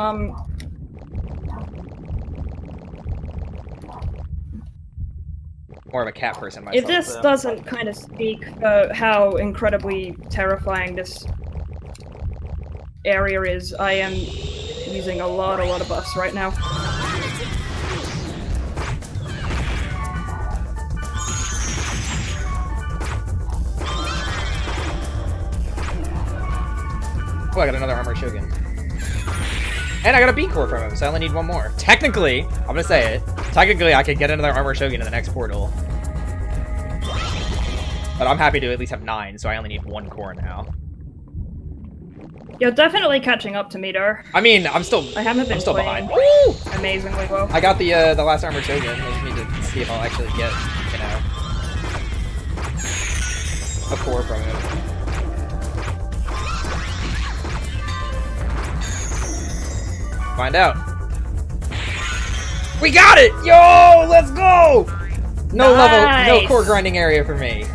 More of a cat person myself. if this doesn't kind of speak for how incredibly terrifying this area is, I am using a lot of buffs right now. Oh, I got another Armored Shogun. And I got a B core from him, so I only need 1 more. Technically, I'm gonna say it, technically I could get another Armored Shogun in the next portal. But I'm happy to at least have 9, so I only need 1 core now. You're definitely catching up to me, though. I mean, I'm still playing behind. Woo! amazingly well. I got the last Armored Shogun. I just need to see if I'll actually get, a core from him. Find out. We got it! Yo, let's go! No level, no core grinding area for me.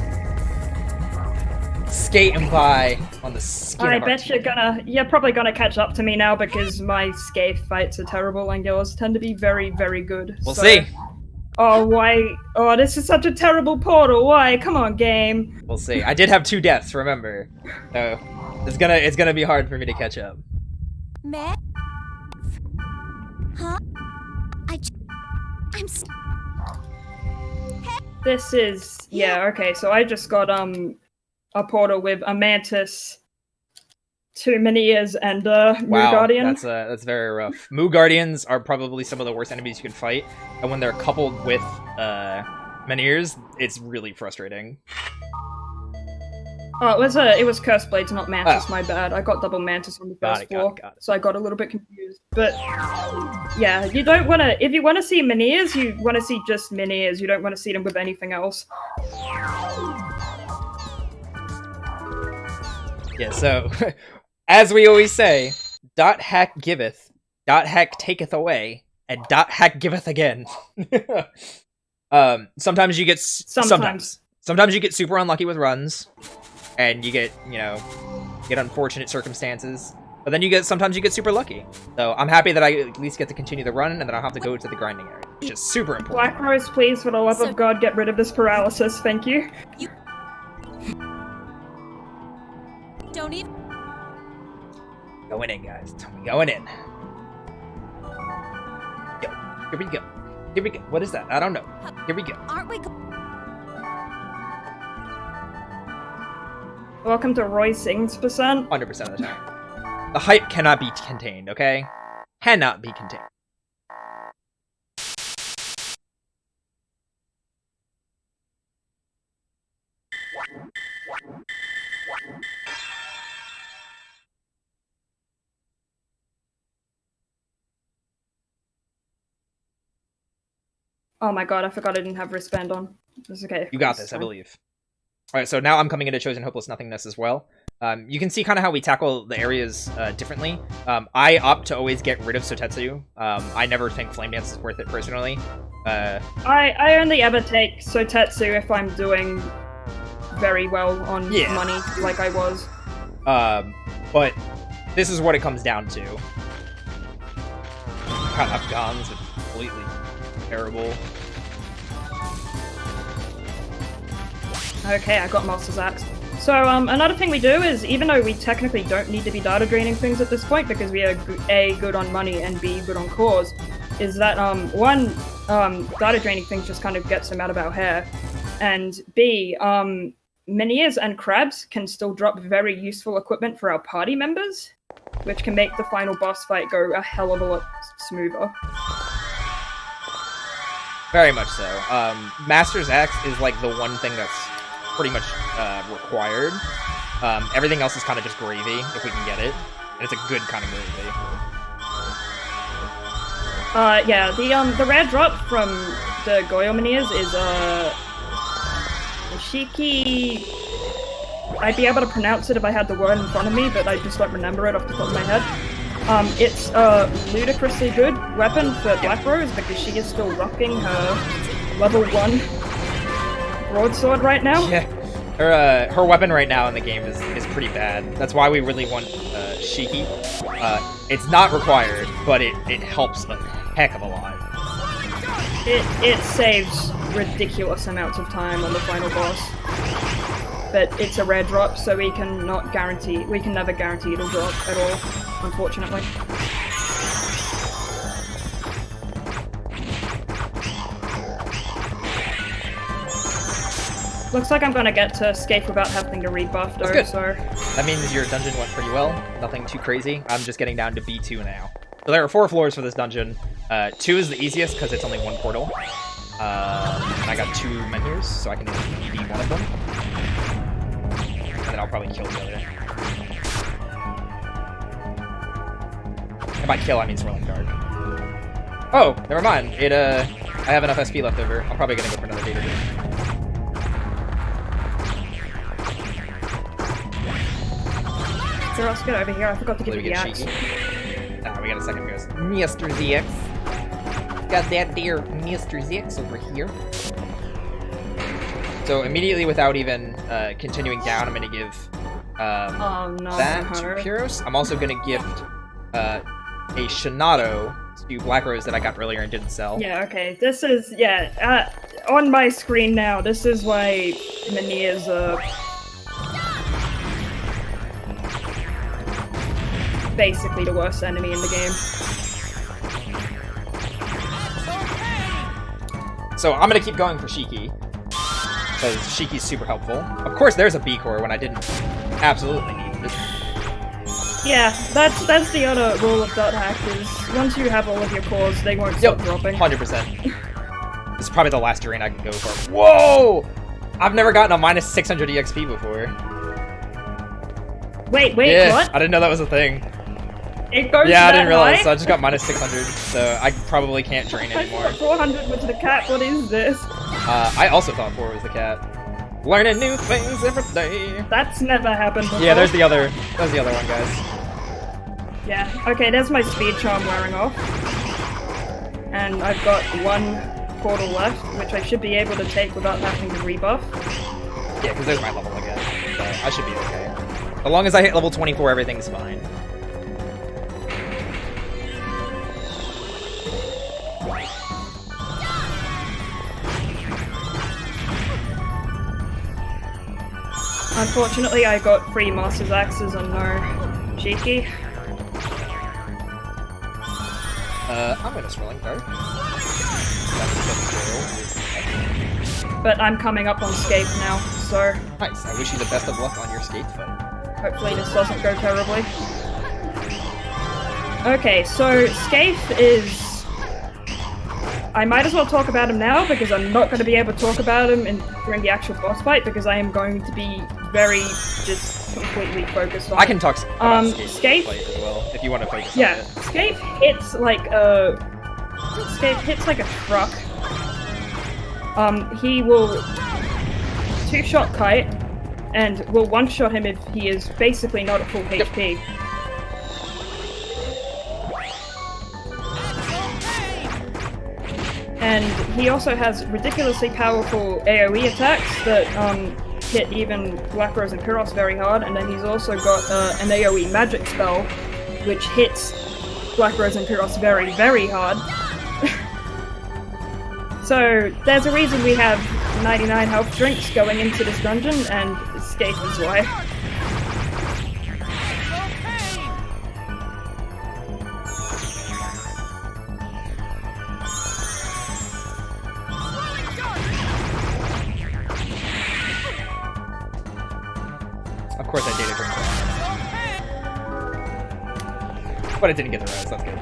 Skating by on the skin I of our bet teeth. you're probably gonna catch up to me now because my Skeith fights are terrible and yours tend to be very, very good. We'll see. Oh, why? Oh, this is such a terrible portal. Why? Come on, game. We'll see. I did have 2 deaths, remember. So it's gonna be hard for me to catch up. Matt? Huh? I'm This is yeah, okay, so I just got a portal with a mantis, 2 mini-ears, and Moo Wow, Guardian. that's very rough. Moo Guardians are probably some of the worst enemies you can fight, and when they're coupled with Meniers, it's really frustrating. Oh, it was Curse Blades, not Mantis, my bad. I got double Mantis on the first floor, got it. so I got a little bit confused. But, yeah, you don't want to... If you want to see Meniers, you want to see just Meniers. You don't want to see them with anything else. Yeah, so, as we always say, dot hack giveth, dot hack taketh away, and dot hack giveth again. Sometimes you get... Sometimes you get super unlucky with runs, and you get, you know, unfortunate circumstances. But then sometimes you get super lucky. So I'm happy that I at least get to continue the run, and then I'll have to go to the grinding area, which is super important. Black Rose, please, for the love of God, get rid of this paralysis. Thank you. Don't even. Going in, guys. Going in. Yo, here we go. Here we go. What is that? I don't know. Here we go. Aren't we? Welcome to Roy Sings percent. 100% of the time. The hype cannot be contained, okay? Cannot be contained. Oh my god, I forgot I didn't have wristband on. It's okay. You got this, I believe. Alright, so now I'm coming into Chosen Hopeless Nothingness as well. You can see kind of how we tackle the areas differently. I opt to always get rid of Sotetsu. I never think Flame Dance is worth it personally. I only ever take Sotetsu if I'm doing very well on money, like I was. But this is what it comes down to. God, Afghans are completely terrible. Okay, I got Master's Axe. So, another thing we do is, even though we technically don't need to be data draining things at this point, because we are A, good on money, and B, good on cores, is that, one, data draining things just kind of gets them out of our hair, and B, Meniers and Crabs can still drop very useful equipment for our party members, which can make the final boss fight go a hell of a lot smoother. Very much so. Master's Axe is like the one thing that's pretty much required. Everything else is kind of just gravy, if we can get it. And it's a good kind of gravy. Yeah, the rare drop from the Goyo Meniers is, Shiki... I'd be able to pronounce it if I had the word in front of me, but I just don't remember it off the top of my head. It's a ludicrously good weapon for Black Rose because she is still rocking her level 1 broadsword right now. Yeah, her weapon right now in the game is pretty bad. That's why we really want Shiki. It's not required, but it helps a heck of a lot. It saves ridiculous amounts of time on the final boss. But it's a rare drop, so we can never guarantee it'll drop at all, unfortunately. Looks like I'm gonna get to Skeith without having to rebuff though, good. so... That means your dungeon went pretty well. Nothing too crazy. I'm just getting down to B2 now. So there are 4 floors for this dungeon. 2 is the easiest because it's only 1 portal. And I got 2 menus, so I can be one of them. And then I'll probably kill the other. And by kill, I mean swirling dark. Oh, never mind. I have enough SP left over. I'm probably gonna go for another data room. So let's get over here. I forgot to give you the axe. We got a second ghost. Mr. ZX. Got that dear Mr. ZX over here. So immediately, without even continuing down, I'm gonna give that to Puros. I'm also gonna gift a Shinato to Black Rose that I got earlier and didn't sell. Yeah, okay. This is, on my screen now, this is why Mini is basically the worst enemy in the game. So I'm gonna keep going for Shiki. because Shiki's super helpful. Of course, there's a B core when I didn't absolutely need it. Yeah, that's the other rule of dot hack is once you have all of your cores, they won't stop dropping. 100%. This is probably the last drain I can go for. Whoa! I've never gotten a minus 600 EXP before. Wait, Yeah, what? I didn't know that was a thing. It goes Yeah, I that didn't realize, high? so I just got minus 600, so I probably can't drain I anymore. thought 400 was the cap, what is this? I also thought 4 was the cat. Learning new things every day. That's never happened before. Yeah, there's the other one, guys. Yeah, okay, there's my speed charm wearing off. And I've got one portal left, which I should be able to take without having to rebuff. Yeah, because there's my level again, so I should be okay. As long as I hit level 24, everything's fine. Unfortunately, I got 3 Master's Axes and no Shiki. I'm gonna Swirling Dart. But I'm coming up on Skeith now, so Nice, I wish you the best of luck on your skate fight. hopefully this doesn't go terribly. Okay, so Skeith is... I might as well talk about him now because I'm not going to be able to talk about him during the actual boss fight because I am going to be very just completely focused on I can talk about Skeith? skate fight as well, if you want to focus Yeah, on it. Skeith hits like a... Skeith hits like a truck. He will 2-shot Kite and will 1-shot him if he is basically not at full HP. And he also has ridiculously powerful AoE attacks that hit even Black Rose and Puros very hard, and then he's also got an AoE magic spell which hits Black Rose and Puros very, very hard. So there's a reason we have 99 health drinks going into this dungeon, and Skeith is why. Of course I data drink. But I didn't get the rose, that's good.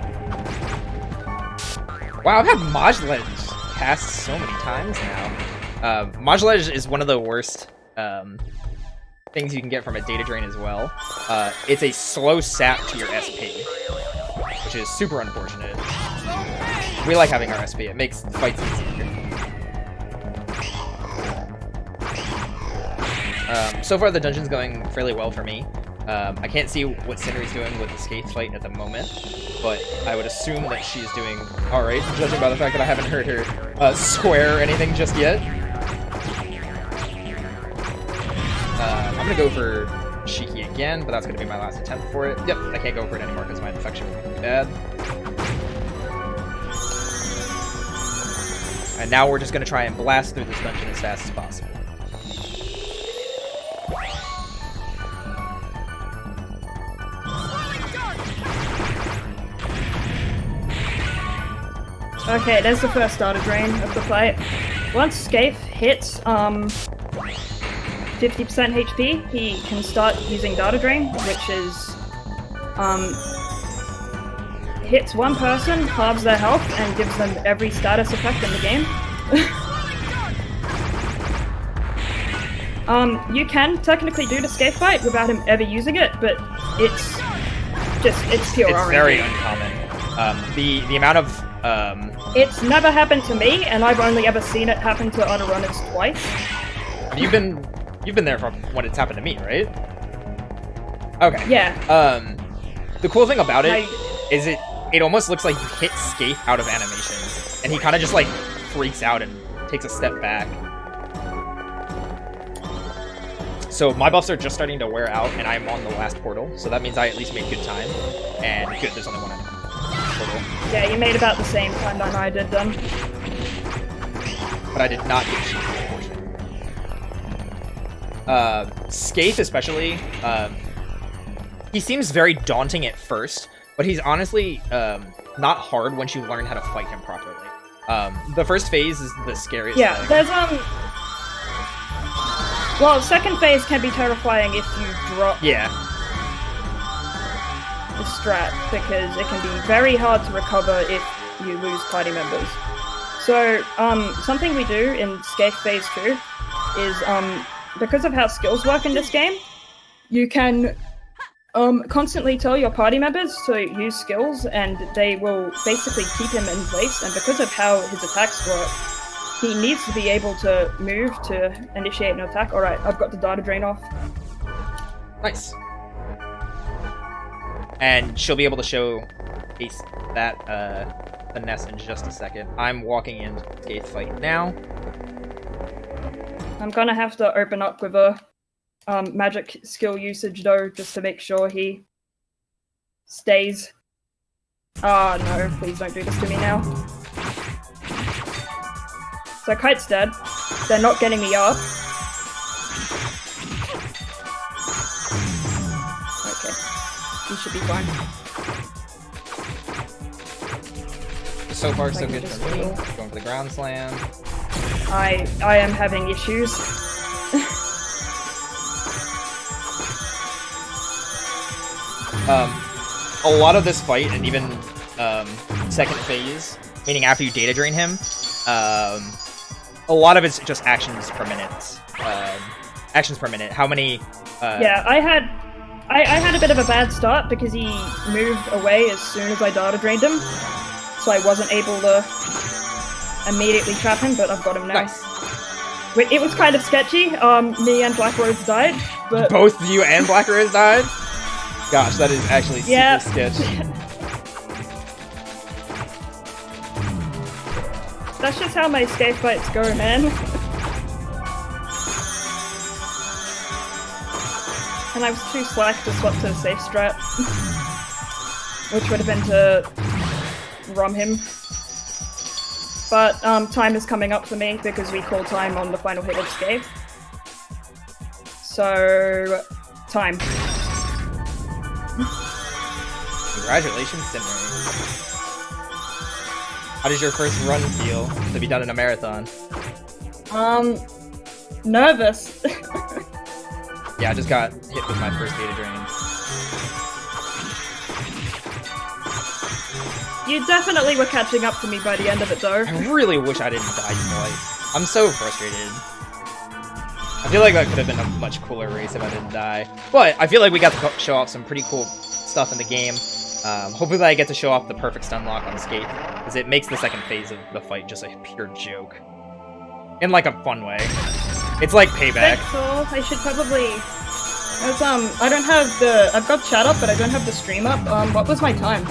Wow, I've had Modulage cast so many times now. Modulage is one of the worst things you can get from a data drain as well. It's a slow sap to your SP, which is super unfortunate. We like having our SP, it makes fights easier. So far the dungeon's going fairly well for me. I can't see what Synrey's doing with the Skeith fight at the moment, but I would assume that she's doing alright, judging by the fact that I haven't heard her swear or anything just yet. I'm gonna go for Shiki again, but that's gonna be my last attempt for it. Yep, I can't go for it anymore because my infection would be pretty bad. And now we're just gonna try and blast through this dungeon as fast as possible. Okay, there's the first data drain of the fight. Once Skeith hits 50% HP, he can start using data drain, which is hits one person, halves their health, and gives them every status effect in the game. You can technically do the Skeith fight without him ever using it, but it's pure It's RNG. very uncommon. The amount of It's never happened to me, and I've only ever seen it happen to other runners twice. you've been there from when it's happened to me, right? Okay. Yeah. The cool thing about it is it almost looks like you hit Skeith out of animation, and he kind of just like freaks out and takes a step back. So my buffs are just starting to wear out, and I'm on the last portal, so that means I at least made good time. And good, there's only one enemy. Portal. Yeah, you made about the same time that I did then. But I did not get Sheik, unfortunately. Skeith especially, he seems very daunting at first, but he's honestly not hard once you learn how to fight him properly. The first phase is the scariest Yeah, thing. there's Well, second phase can be terrifying if you drop Yeah. the strat, because it can be very hard to recover if you lose party members. So, something we do in Skeith Phase 2 is, because of how skills work in this game, you can constantly tell your party members to use skills, and they will basically keep him in place, and because of how his attacks work, he needs to be able to move to initiate an attack. Alright, I've got the data drain off. Nice. And she'll be able to show Ace that finesse in just a second. I'm walking into the Skeith fight now. I'm gonna have to open up with a magic skill usage though, just to make sure he stays. Ah, no, please don't do this to me now. So Kite's dead. They're not getting me up. Okay. He should be fine. So far, so Like, good just for me. heal. Going for the ground slam. I am having issues. A lot of this fight, and even second phase, meaning after you data drain him, a lot of it's just actions per minute. Actions per minute. How many? Yeah, I had a bit of a bad start because he moved away as soon as I data drained him, so I wasn't able to immediately trap him, but I've got him now. Nice. It was kind of sketchy. Me and Black Rose died, but Both you and Black Rose died? Gosh, that is actually super Yeah. sketchy. that's just how my skate fights go, man. And I was too slack to swap to a safe strat, which would have been to rum him. But time is coming up for me because we call time on the final hit of Skeith. So, time. Congratulations, Synrey. How does your first run feel to be done in a marathon? Nervous. Yeah, I just got hit with my first data drain. You definitely were catching up to me by the end of it, though. I really wish I didn't die twice. I'm so frustrated. I feel like that could have been a much cooler race if I didn't die. But I feel like we got to show off some pretty cool stuff in the game. Hopefully I get to show off the perfect stun lock on Skeith, because it makes the second phase of the fight just a pure joke. In like a fun way. It's like payback. That's all. I should probably... I don't have the... I've got chat up, but I don't have the stream up. What was my time?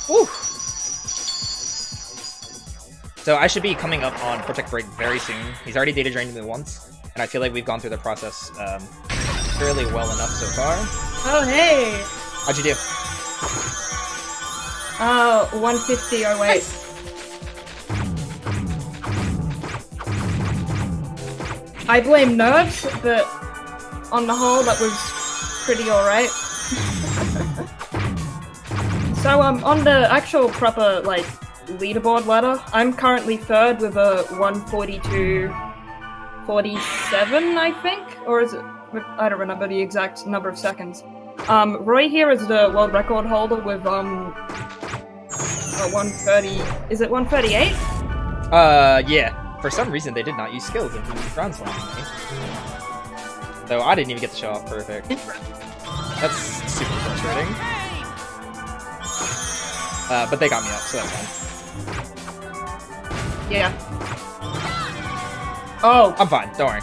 Woo! So I should be coming up on Protect Break very soon. He's already data drained me once, and I feel like we've gone through the process fairly well enough so far. Oh, hey! How'd you do? 150, oh wait. I blame nerves, but on the whole, that was pretty alright. So, on the actual proper, like, leaderboard ladder, I'm currently third with a 142.47, I think? Or is it? I don't remember the exact number of seconds. Roy here is the world record holder with, 130... Is it 138? Yeah. For some reason, they did not use skills in ground slam on me. So I didn't even get to show off perfect. That's super frustrating. But they got me up, so that's fine. Yeah. Oh, I'm fine, don't worry.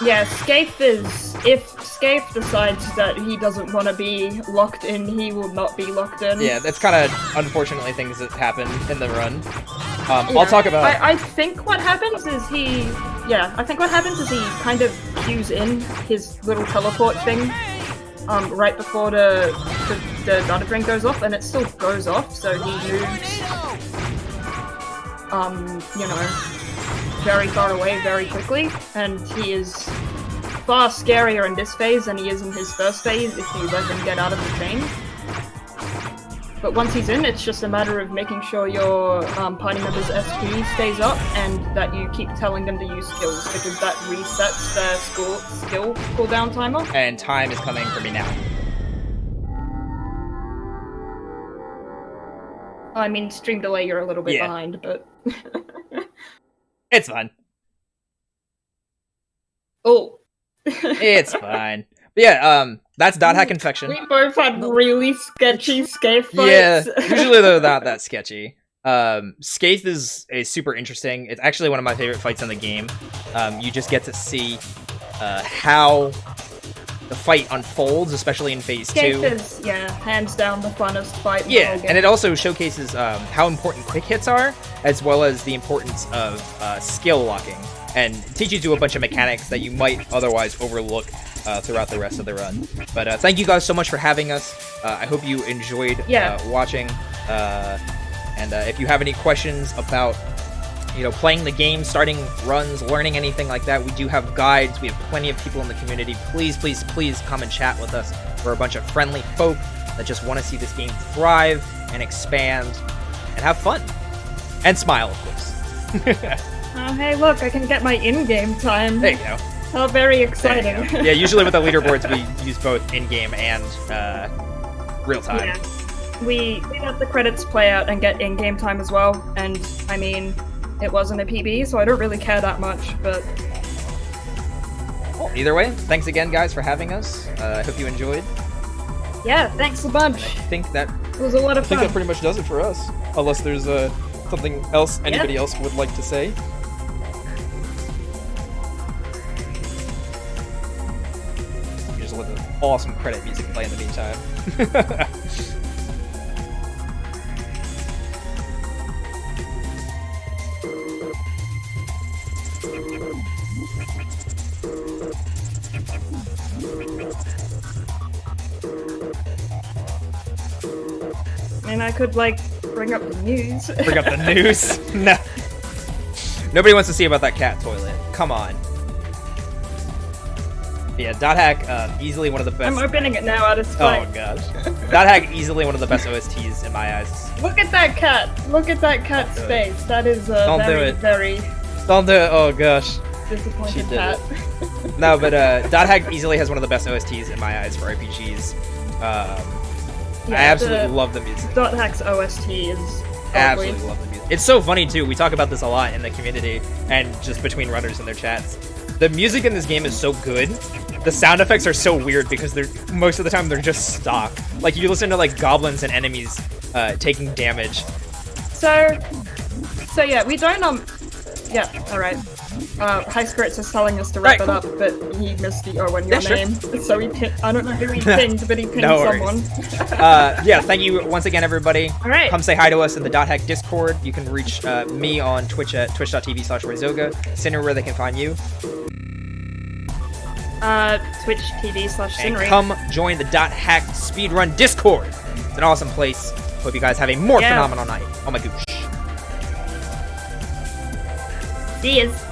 yeah, Skeith is... If Skeith decides that he doesn't want to be locked in, he will not be locked in. Yeah, that's kind of, unfortunately, things that happen in the run. I'll talk about... I think what happens is he... Yeah, I think what happens is he kind of cues in his little teleport thing right before the data drain goes off, and it still goes off, so he moves, you know, very far away very quickly, and he is far scarier in this phase than he is in his first phase if you let him get out of the chain. But once he's in, it's just a matter of making sure your party member's SP stays up and that you keep telling them to use skills, because that resets their skill cooldown timer. And time is coming for me now. I mean, stream delay, you're a little bit Yeah. behind, but... It's fine. Oh. It's fine. But yeah, that's Dot Hack Infection. We both had really sketchy Skeith fights. Yeah, usually they're not that sketchy. Skeith is super interesting. It's actually one of my favorite fights in the game. You just get to see how the fight unfolds, especially in phase 2. Skeith is, yeah, hands down the funnest fight in the Yeah, whole game. and it also showcases how important quick hits are, as well as the importance of skill locking, and teaches you a bunch of mechanics that you might otherwise overlook throughout the rest of the run. But thank you guys so much for having us. I hope you enjoyed watching. And if you have any questions about playing the game, starting runs, learning anything like that, we do have guides. We have plenty of people in the community. Please, please, please come and chat with us. We're a bunch of friendly folk that just want to see this game thrive and expand and have fun. And smile, of course. Oh, hey, look, I can get my in-game time. There you go. How very exciting. Yeah, usually with the leaderboards, we use both in-game and real time. Yeah. We let the credits play out and get in-game time as well, and, I mean, it wasn't a PB, so I don't really care that much, but... Well, either way, thanks again, guys, for having us. I hope you enjoyed. Yeah, thanks a bunch. I think that It was a lot of I think fun. that pretty much does it for us. Unless there's something else anybody else would like to say. Just let the awesome credit music play in the meantime. And I could, like, bring up the news. Bring up the news. No. Nobody wants to see about that cat toilet. Come on. Yeah, Dot Hack, easily one of the best. I'm opening it now out of spite. Oh gosh. Dot Hack, easily one of the best OSTs in my eyes. Look at that cat! Look at that cat's Don't do it. face. That is a Don't do very, it. very Don't do it. Oh gosh. She disappointed did cat. No, but Dot Hack easily has one of the best OSTs in my eyes for RPGs. I absolutely love the music. Dot Hack's OST is Absolutely love the music. It's so funny too. We talk about this a lot in the community and just between runners in their chats. The music in this game is so good. The sound effects are so weird because they're most of the time they're just stock. Like you listen to like goblins and enemies taking damage. So yeah, we don't yeah, alright. High Spirits is telling us to wrap Right, it up, but he missed the O in your Yeah, sure. name. So I don't know who he pinged, but he pinged No someone. worries. Yeah, thank you once again, everybody. Alright. Come say hi to us in the Dot Hack Discord. You can reach me on Twitch at twitch.tv/Royzoga. Synrey, where they can find you. Twitch TV/Synrey. And come join the Dot Hack Speedrun Discord. It's an awesome place. Hope you guys have a more phenomenal night. Oh my gosh. See yous.